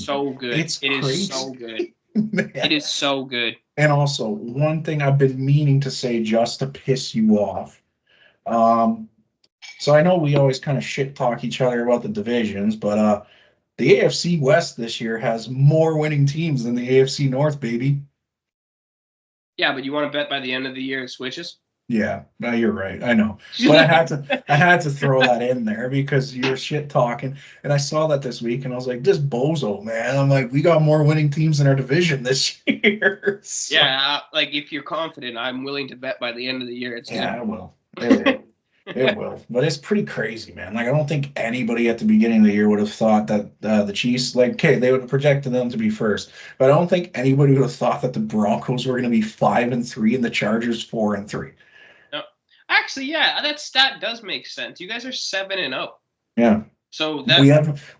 so good. It is so good. It is so good. And also, one thing I've been meaning to say just to piss you off. So I know we always kind of shit talk each other about the divisions, but the AFC West this year has more winning teams than the AFC North, baby. Yeah, but you want to bet by the end of the year it switches? Yeah, no, you're right. I know, but I had to throw that in there because you're shit talking, and I saw that this week, and I was like, "This bozo, man!" I'm like, "We got more winning teams in our division this year." So, yeah, like if you're confident, I'm willing to bet by the end of the year it's good. I will. It will, but it's pretty crazy, man. Like I don't think anybody at the beginning of the year would have thought that the Chiefs, like, okay, they would have projected them to be first, but I don't think anybody would have thought that the Broncos were going to be 5-3 and the Chargers 4-3. No, actually, yeah, that stat does make sense. You guys are 7-0. Yeah. So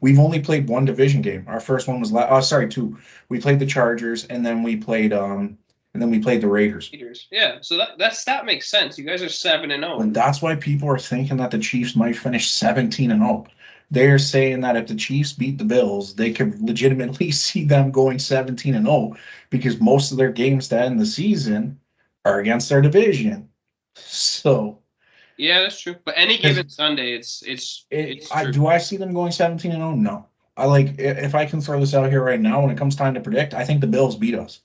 we've only played one division game. Our first one was 2. We played the Chargers, and then we played the Raiders. Yeah, so that stat makes sense. You guys are 7-0. And that's why people are thinking that the Chiefs might finish 17-0. They're saying that if the Chiefs beat the Bills, they could legitimately see them going 17-0 because most of their games to end the season are against their division. So yeah, that's true. But any given Sunday, it's true. Do I see them going 17-0? No. If I can throw this out here right now, when it comes time to predict, I think the Bills beat us.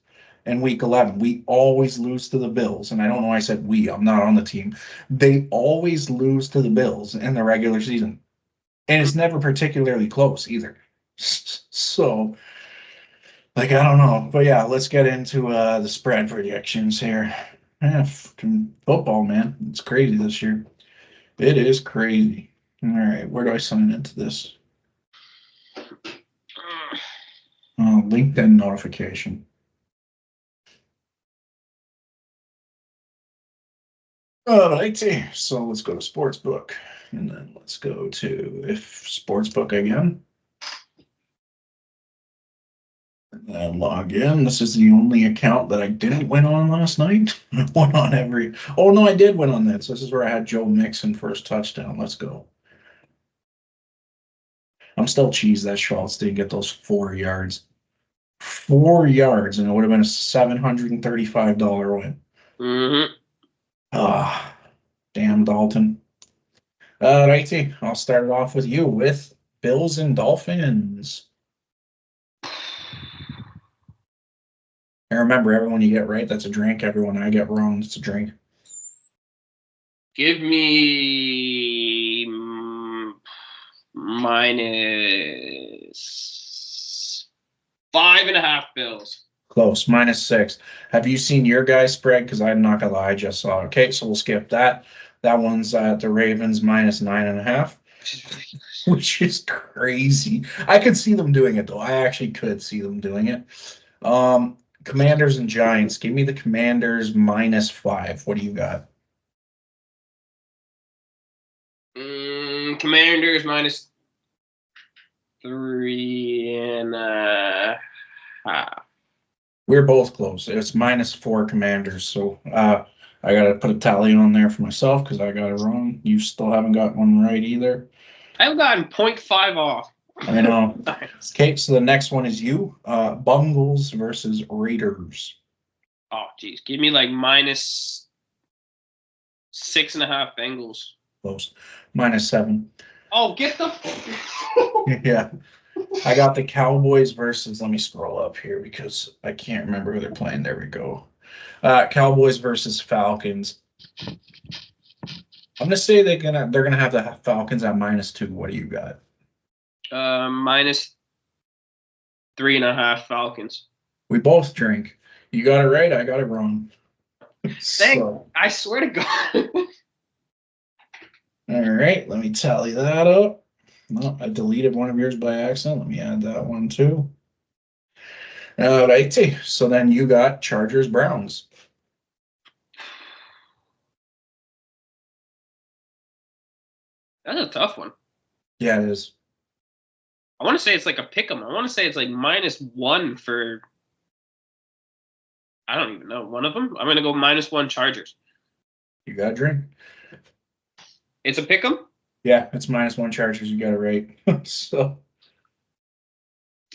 In week 11, we always lose to the Bills. And I don't know why I said we. I'm not on the team. They always lose to the Bills in the regular season. And it's never particularly close either. So, like, I don't know. But yeah, let's get into the spread predictions here. Yeah, fucking football, man. It's crazy this year. It is crazy. All right, where do I sign into this? LinkedIn notification. All right, so let's go to Sportsbook, and then let's go to if Sportsbook again. And then log in. This is the only account that I didn't win on last night. I won on every. Oh no, I did win on this. This is where I had Joe Mixon first touchdown. Let's go. I'm still cheesed that Schultz didn't get those 4 yards. 4 yards, and it would have been a $735 win. Mm-hmm. Ah, damn Dalton. Righty, I'll start it off with you with Bills and Dolphins. And remember, everyone you get right, that's a drink. Everyone I get wrong, it's a drink. Give me minus 5.5 Bills. Close, -6. Have you seen your guys' spread? Because I'm not gonna lie, I just saw it. Okay, so we'll skip that. That one's the Ravens -9.5, which is crazy. I could see them doing it though. I actually could see them doing it. Commanders and Giants. Give me the Commanders -5. What do you got? Commanders -3.5. We're both close. It's -4 Commanders. So I got to put a tally on there for myself because I got it wrong. You still haven't got one right either. I've gotten 0.5 off. I know. Okay, so the next one is you. Bungles versus Raiders. Oh, geez. Give me like -6.5 Bengals. Close. -7. Oh, get the. Yeah. I got the Cowboys versus, let me scroll up here because I can't remember who they're playing. There we go. Cowboys versus Falcons. I'm gonna say they're gonna have the Falcons at -2. What do you got? -3.5 Falcons. We both drink. You got it right. I got it wrong. So. I swear to God. All right, let me tally that up. No, I deleted one of yours by accident. Let me add that one too. All righty. So then you got Chargers Browns. That's a tough one. Yeah, it is. I want to say it's like a pick 'em. I want to say it's like -1 for. I don't even know. One of them? I'm going to go -1 Chargers. You got a drink. It's a pick 'em? Yeah, it's -1 Chargers. You got it right. So.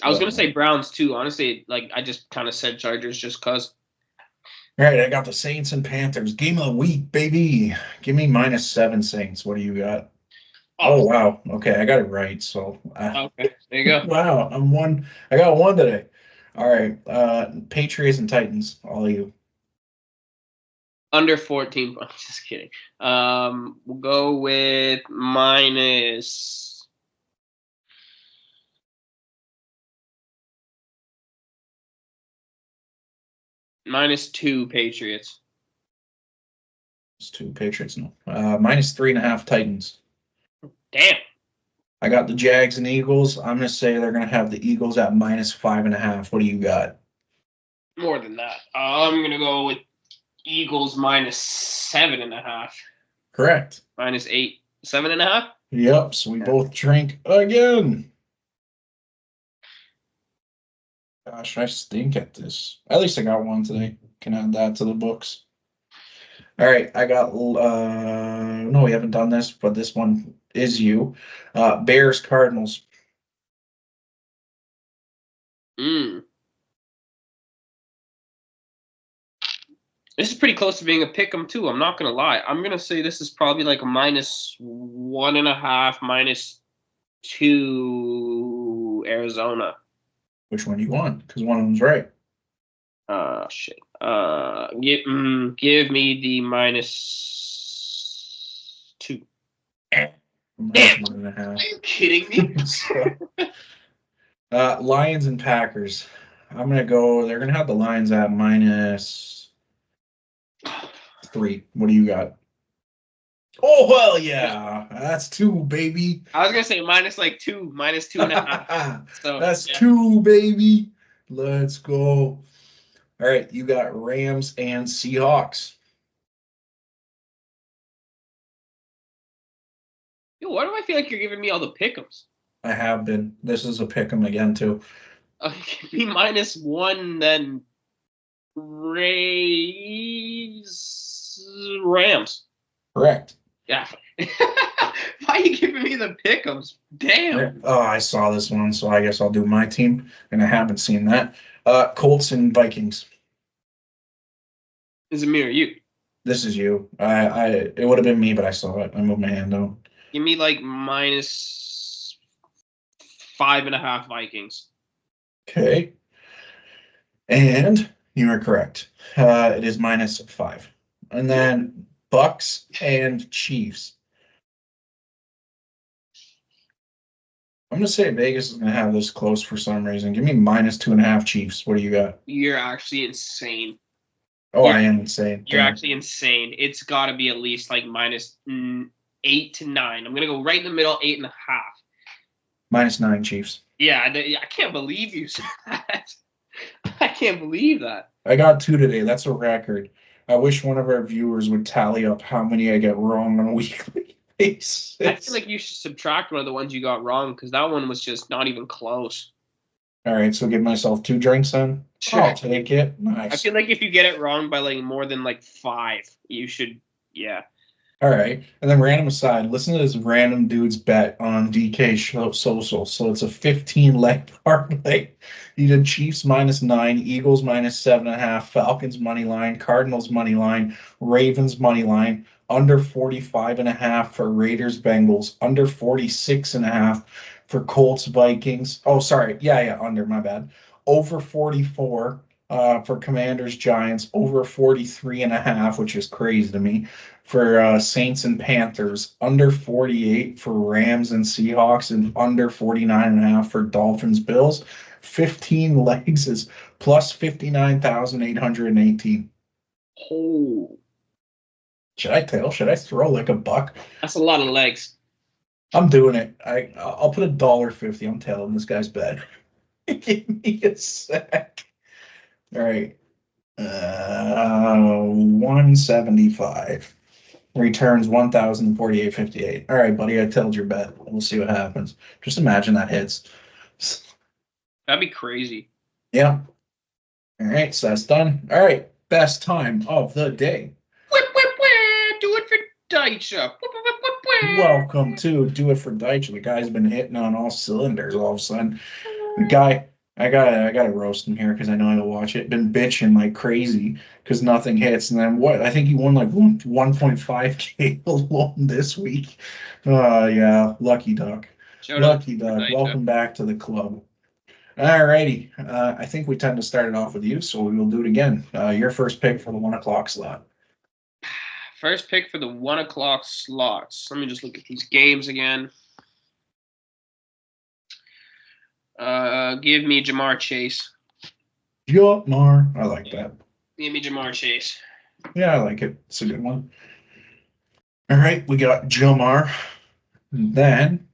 I was going to say Browns too. Honestly, like I just kind of said Chargers just because. All right, I got the Saints and Panthers. Game of the week, baby. Give me -7 Saints. What do you got? Oh, wow. Okay, I got it right. So okay, there you go. Wow, I'm one. I got one today. All right, Patriots and Titans. All of you. Under 14 points. Just kidding. We'll go with -2 Patriots. It's 2 Patriots. No, -3.5 Titans. Damn. I got the Jags and Eagles. I'm gonna say they're gonna have the Eagles at -5.5. What do you got? More than that. I'm gonna go with Eagles -7.5. Correct. -8. 7.5. Yep. So we both drink again. Gosh, I stink at this. At least I got one today. Can add that to the books. All right, I got no, we haven't done this, but this one is you. Bears Cardinals. This is pretty close to being a pick 'em too. I'm not gonna lie. I'm gonna say this is probably like a -1.5, -2 Arizona. Which one do you want? Because one of them's right. Shit. Give me the -2. Minus 1.5. Are you kidding me? So, Lions and Packers. I'm gonna go. They're gonna have the Lions at -3. What do you got? Oh well, yeah, that's 2, baby. I was gonna say minus like 2, minus 2.5. So That's yeah. 2, baby. Let's go. All right, you got Rams and Seahawks. Yo, why do I feel like you're giving me all the pick'ems? I have been. This is a pick 'em again too. Give me -1, then Rams. Correct. Yeah. Why are you giving me the pick'ems? Damn. Oh, I saw this one, so I guess I'll do my team, and I haven't seen that. Colts and Vikings. Is it me or you? This is you. It would have been me, but I saw it. I moved my hand down. Give me like -5.5 Vikings. Okay. And you are correct. It is -5. And then Bucks and Chiefs. I'm gonna say Vegas is gonna have this close for some reason. Give me -2.5 Chiefs. What do you got? You're actually insane. Oh, I am insane. You're actually insane. It's got to be at least like -8 to 9. I'm gonna go right in the middle, 8.5. -9 Chiefs. Yeah, I can't believe you said that. I can't believe that. I got 2 today. That's a record. I wish one of our viewers would tally up how many I get wrong on a weekly basis. I feel like you should subtract one of the ones you got wrong because that one was just not even close. All right, so give myself 2 drinks then. Sure. I'll take it. Nice. I feel like if you get it wrong by like more than like 5, you should, yeah. All right, and then random aside, listen to this random dude's bet on DK Social. So it's a 15-leg parlay. He did Chiefs -9, Eagles -7.5, Falcons money line, Cardinals money line, Ravens money line, under 45.5 for Raiders Bengals, under 46.5 for Colts Vikings. Oh, sorry, yeah, under, my bad. Over 44 for Commanders Giants, over 43.5, which is crazy to me, for Saints and Panthers, under 48 for Rams and Seahawks, and under 49.5 for Dolphins Bills. 15 legs is plus 59,818. Oh, Should I tail? Should I throw like a buck? that's a lot of legs. I'm doing it. I'll put $1.50. I'm tailing this guy's bet. Give me a sec. All right. 175. Returns 1,048.58. All right, buddy, I told your bet. We'll see what happens. Just imagine that hits. That'd be crazy. Yeah. All right, so that's done. All right, best time of the day. Whip, whip, whip. Do it for Deitch. Whip, whip, whip, whip, whip. Welcome to Do It for Deitch. The guy's been hitting on all cylinders all of a sudden. The guy, I gotta roast him here because I know he'll watch it. Been bitching like crazy because nothing hits, and then what? I think he won like 1.5K alone this week. Yeah, lucky duck. Lucky duck. Welcome back to the club. All righty. I think we tend to start it off with you, so we will do it again. Your first pick for the 1 o'clock slot. First pick for the 1 o'clock slots. Let me just look at these games again. Give me Jamar Chase. Jamar. I like that. Give me Jamar Chase. Yeah, I like it. It's a good one. All right, we got Jamar. Then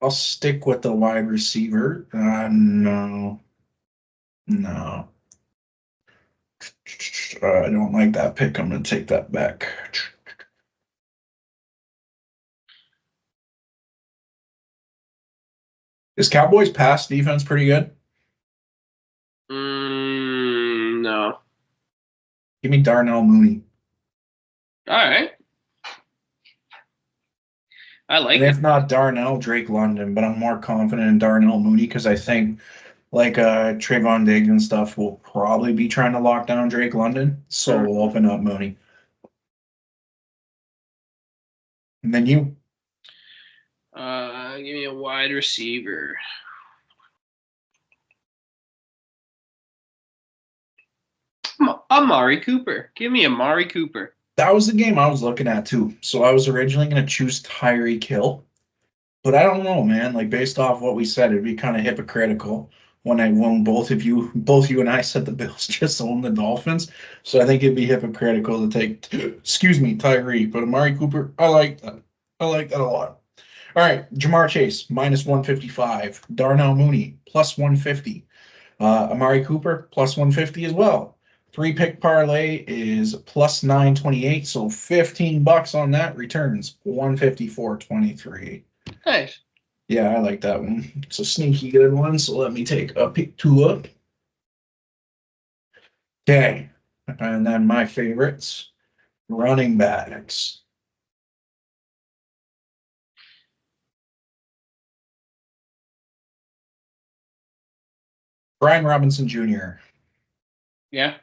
I'll stick with the wide receiver. No. I don't like that pick. I'm going to take that back. Is Cowboys pass defense pretty good? No. Give me Darnell Mooney. All right. I like And it. if not Darnell, Drake London, but I'm more confident in Darnell Mooney because I think like Trayvon Diggs and stuff will probably be trying to lock down Drake London, so we'll open up Mooney. And then you. Give me a wide receiver. Amari Cooper. Give me Amari Cooper. That was the game I was looking at too. So I was originally going to choose Tyreek Hill, but I don't know, man. Like based off what we said, it'd be kind of hypocritical when both you and I said the Bills just own the Dolphins. So I think it'd be hypocritical to take, excuse me, Tyreek. But Amari Cooper, I like that. I like that a lot. All right, Jamar Chase minus 155, Darnell Mooney plus 150, Amari Cooper plus 150 as well. 3-pick parlay is plus 928, so $15 on that returns 154.23. Nice. Yeah, I like that one. It's a sneaky good one. So let me take a pick two up. Okay, and then my favorites, running backs. Brian Robinson Jr. Yeah.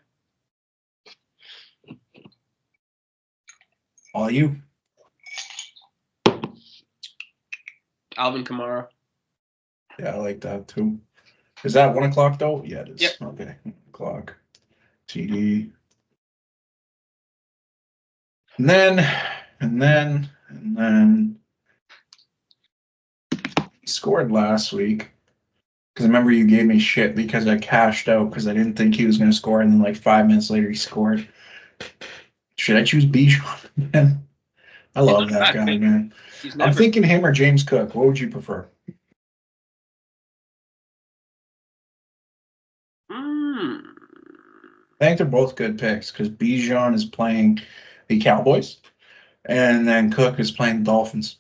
All you. Alvin Kamara. Yeah, I like that too. Is that 1 o'clock though? Yeah, it is. Yep. Okay, 1 o'clock. TD. And then he scored last week. Because I remember you gave me shit because I cashed out because I didn't think he was going to score. And then like 5 minutes later, he scored. Should I choose Bijan? Man, I love that guy, man. I'm thinking him or James Cook. What would you prefer? I think they're both good picks because Bijan is playing the Cowboys and then Cook is playing the Dolphins.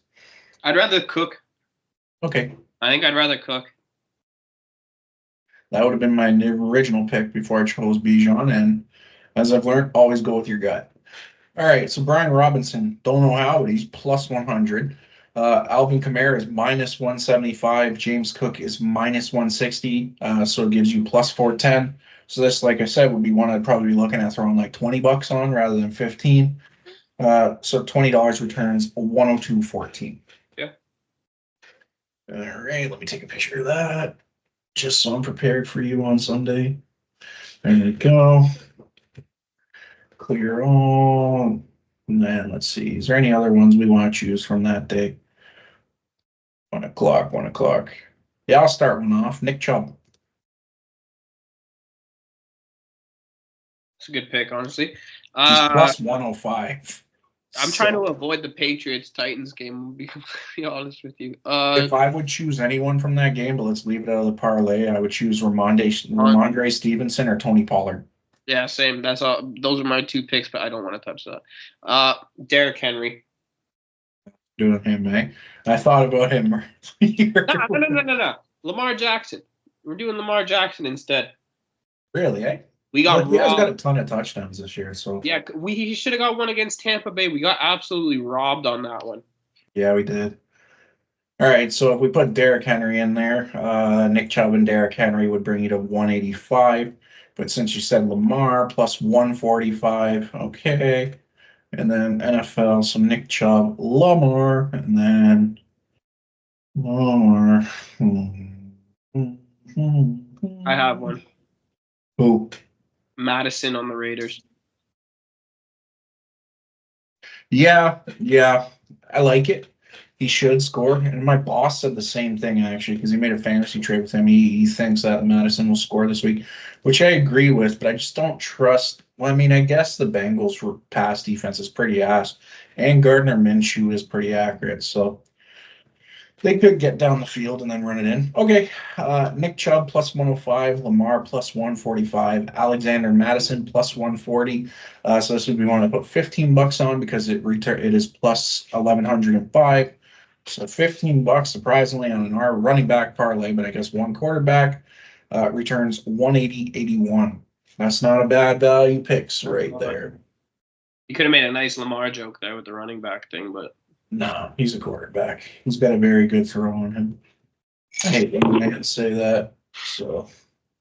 I'd rather Cook. Okay. I think I'd rather Cook. That would have been my original pick before I chose Bijan. And as I've learned, always go with your gut. All right. So Brian Robinson, don't know how, but he's plus 100. Alvin Kamara is minus 175. James Cook is minus 160. So it gives you plus 410. So this, like I said, would be one I'd probably be looking at throwing like $20 on rather than 15. So $20 returns 102.14. Yeah. All right. Let me take a picture of that. Just so I'm prepared for you on Sunday. There we go. Clear all. And then let's see. Is there any other ones we want to choose from that day? 1 o'clock, 1 o'clock. Yeah, I'll start one off. Nick Chubb. It's a good pick, honestly. He's plus 105. I'm trying to avoid the Patriots-Titans game, to be completely honest with you. If I would choose anyone from that game, but let's leave it out of the parlay, I would choose Ramondre Stevenson or Tony Pollard. Yeah, same. That's all. Those are my two picks, but I don't want to touch that. Derrick Henry. Doing him, eh? I thought about him. No. Lamar Jackson. We're doing Lamar Jackson instead. Really, eh? We got he has got a ton of touchdowns this year, so yeah, he should have got one against Tampa Bay. We got absolutely robbed on that one. Yeah, we did. All right, so if we put Derrick Henry in there, Nick Chubb and Derrick Henry would bring you to 185. But since you said Lamar plus 145, okay. And then NFL, so Nick Chubb, Lamar, and then Lamar. I have one. Who? Madison on the Raiders. Yeah, I like it. He should score. And my boss said the same thing, actually, because he made a fantasy trade with him. He thinks that Madison will score this week, which I agree with, but I just don't trust. Well, I mean, I guess the Bengals' pass defense is pretty ass, and Gardner Minshew is pretty accurate, so they could get down the field and then run it in. Okay, Nick Chubb plus 105, Lamar plus 145, Alexander Madison plus 140. So this would be one to put $15 on because it is plus 1,105. So $15 surprisingly on our running back parlay, but I guess one quarterback returns 180.81. That's not a bad value picks right there. You could have made a nice Lamar joke there with the running back thing, but no, he's a quarterback. He's got a very good throw on him. I hate when I didn't say that. So,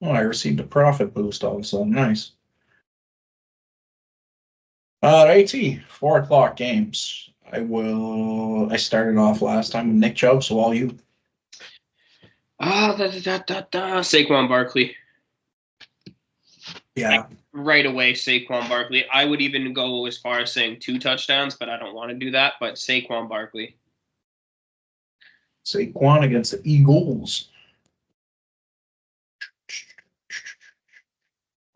I received a profit boost all of a sudden. Nice. AT, 4 o'clock games. I started off last time with Nick Chubb, so all you. Saquon Barkley. Yeah, right away Saquon Barkley. I would even go as far as saying 2 touchdowns, but I don't want to do that. But Saquon Barkley. Saquon against the Eagles.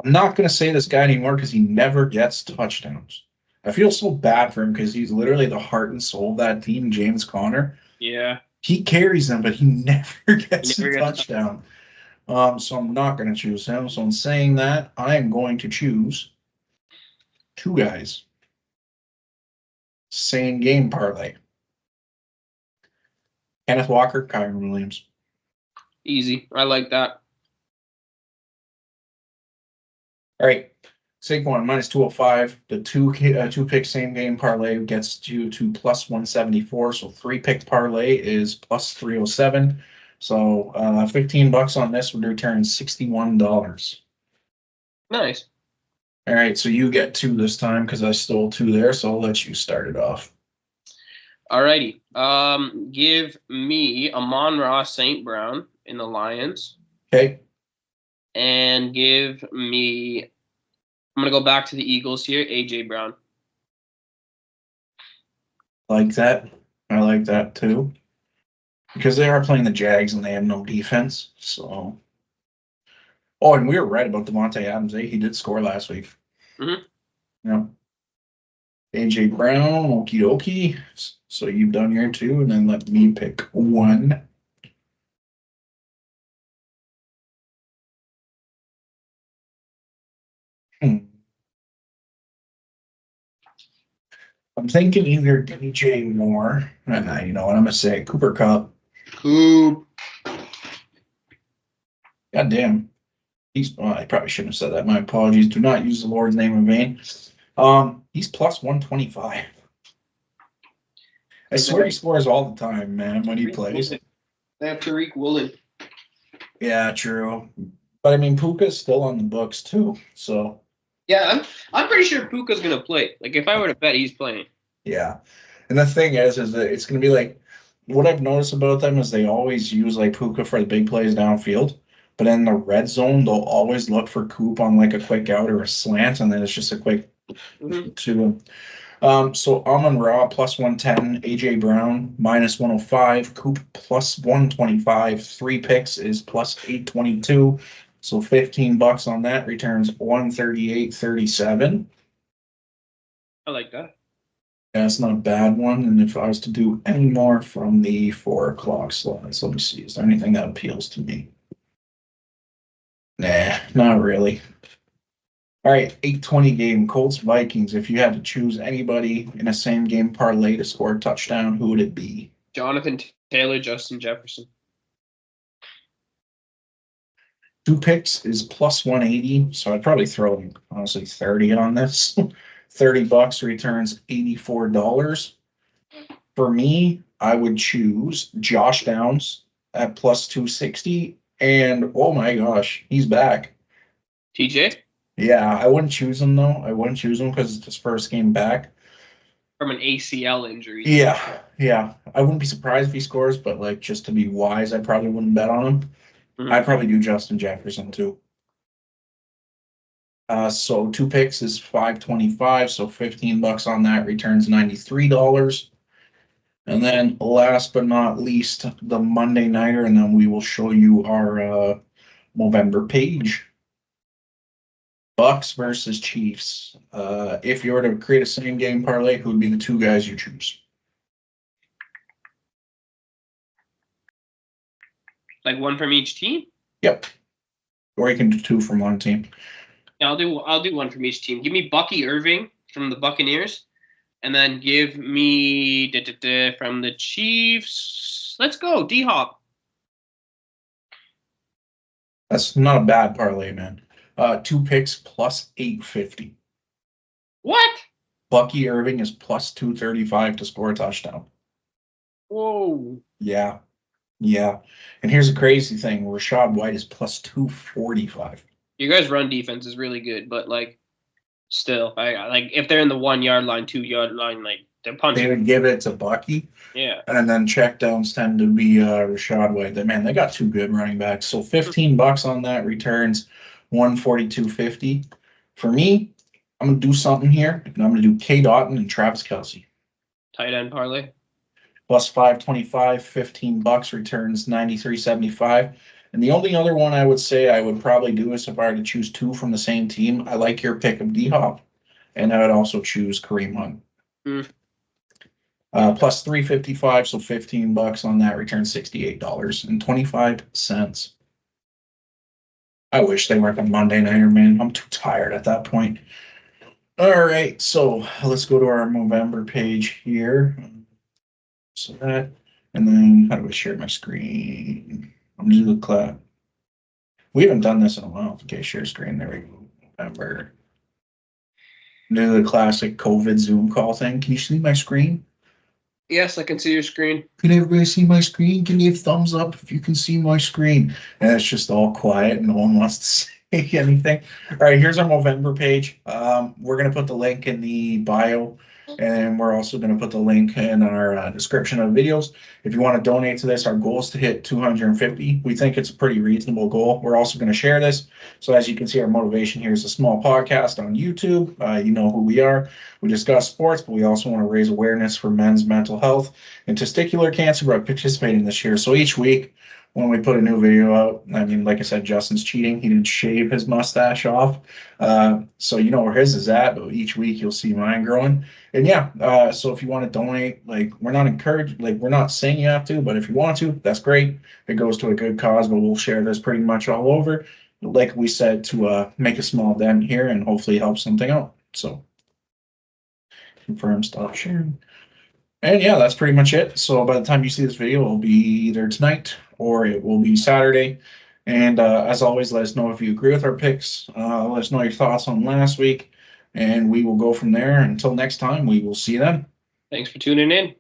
I'm not going to say this guy anymore because he never gets touchdowns. I feel so bad for him because he's literally the heart and soul of that team, James Conner. Yeah. He carries them, but he never gets a touchdown. So I'm not going to choose him. So in saying that, I am going to choose 2 guys. Same game parlay. Kenneth Walker, Kyron Williams. Easy. I like that. All right. Saquon minus 205. The two pick same game parlay gets you to plus 174. So 3 pick parlay is plus 307. So $15 on this would return $61. Nice. All right. So you get 2 this time because I stole 2 there. So I'll let you start it off. Alrighty. Give me Amon-Ra St. Brown in the Lions. Okay. And give me, I'm going to go back to the Eagles here, A.J. Brown. Like that. I like that too. Because they are playing the Jags and they have no defense. So. Oh, and we were right about Devontae Adams. He did score last week. Mm-hmm. Yeah. A.J. Brown, okie dokie. So you've done your 2, and then let me pick 1. I'm thinking either DJ Moore. You know what I'm going to say? Cooper Kupp. Coop. God damn. I probably shouldn't have said that. My apologies. Do not use the Lord's name in vain. He's plus 125. I swear he scores all the time, man, when he plays. They have Tariq Woolen. Yeah, true. But I mean, Puka's still on the books too. So yeah, I'm pretty sure Puka's gonna play. Like if I were to bet, he's playing. Yeah, and the thing is that it's gonna be like what I've noticed about them is they always use like Puka for the big plays downfield, but in the red zone they'll always look for Coop on like a quick out or a slant, and then it's just a quick to them. So Amon-Ra plus 110, AJ Brown minus 105, Coop plus 125, 3 picks is plus 822. So $15 on that returns 138.37. I like that. Yeah, it's not a bad one. And if I was to do any more from the 4 o'clock slots, let me see. Is there anything that appeals to me? Nah, not really. All right, 8:20 game, Colts Vikings. If you had to choose anybody in a same game parlay to score a touchdown, who would it be? Jonathan Taylor, Justin Jefferson. 2 picks is plus 180, so I'd probably throw honestly 30 on this. $30 returns $84. For me, I would choose Josh Downs at plus 260, and oh my gosh, he's back. TJ? Yeah, I wouldn't choose him though. I wouldn't choose him because it's his first game back. From an ACL injury. Yeah. I wouldn't be surprised if he scores, but like just to be wise, I probably wouldn't bet on him. Mm-hmm. I'd probably do Justin Jefferson too. So 2 picks is 525, so $15 on that returns $93. And then last but not least, the Monday nighter, and then we will show you our November page. Bucks versus Chiefs. If you were to create a same game parlay, who would be the 2 guys you choose? Like one from each team? Yep. Or you can do 2 from one team. Yeah, I'll do one from each team. Give me Bucky Irving from the Buccaneers, and then give me from the Chiefs. Let's go, D-Hop. That's not a bad parlay, man. 2 picks plus 850. What? Bucky Irving is plus 235 to score a touchdown. Whoa. Yeah. And here's the crazy thing: Rachaad White is plus 245. You guys' run defense is really good, but like, still, I like if they're in the 1 yard line, 2 yard line, like they're punching. They would give it to Bucky. Yeah. And then checkdowns tend to be Rachaad White. Man, they got 2 good running backs. So $15 on that returns $142.50. For me, I'm going to do something here, and I'm going to do K. Dotton and Travis Kelce. Tight end parlay. Plus 525, $15 returns 93.75. And the only other one I would say I would probably do is if I were to choose two from the same team. I like your pick of D-Hop, and I would also choose Kareem Hunt. Plus 355, so $15 on that returns $68.25. I wish they weren't on Monday Nighter, man. I'm too tired at that point. All right, so let's go to our November page here. So that, and then how do I share my screen? I'm gonna do the clap. We haven't done this in a while. Okay, share screen. There we go. November. Do the classic COVID Zoom call thing. Can you see my screen? Yes, I can see your screen. Can everybody see my screen? Give me a thumbs up if you can see my screen. And it's just all quiet and no one wants to say anything. All right, here's our November page. We're going to put the link in the bio, and we're also going to put the link in our description of videos. If you want to donate to this, our goal is to hit 250. We think it's a pretty reasonable goal. We're also going to share this. So as you can see, our motivation here is a small podcast on YouTube. You know who we are. We discuss sports, but we also want to raise awareness for men's mental health and testicular cancer by participating this year. So each week when we put a new video out, I mean, like I said, Justin's cheating. He didn't shave his mustache off. So you know where his is at, but each week you'll see mine growing. And yeah, so if you want to donate, like we're not saying you have to, but if you want to, that's great. It goes to a good cause, but we'll share this pretty much all over. Like we said, to make a small dent here and hopefully help something out. So confirm, stop sharing. And yeah, that's pretty much it. So by the time you see this video, it'll be either tonight or it will be Saturday. And as always, let us know if you agree with our picks. Let us know your thoughts on last week, and we will go from there. Until next time, we will see you then. Thanks for tuning in.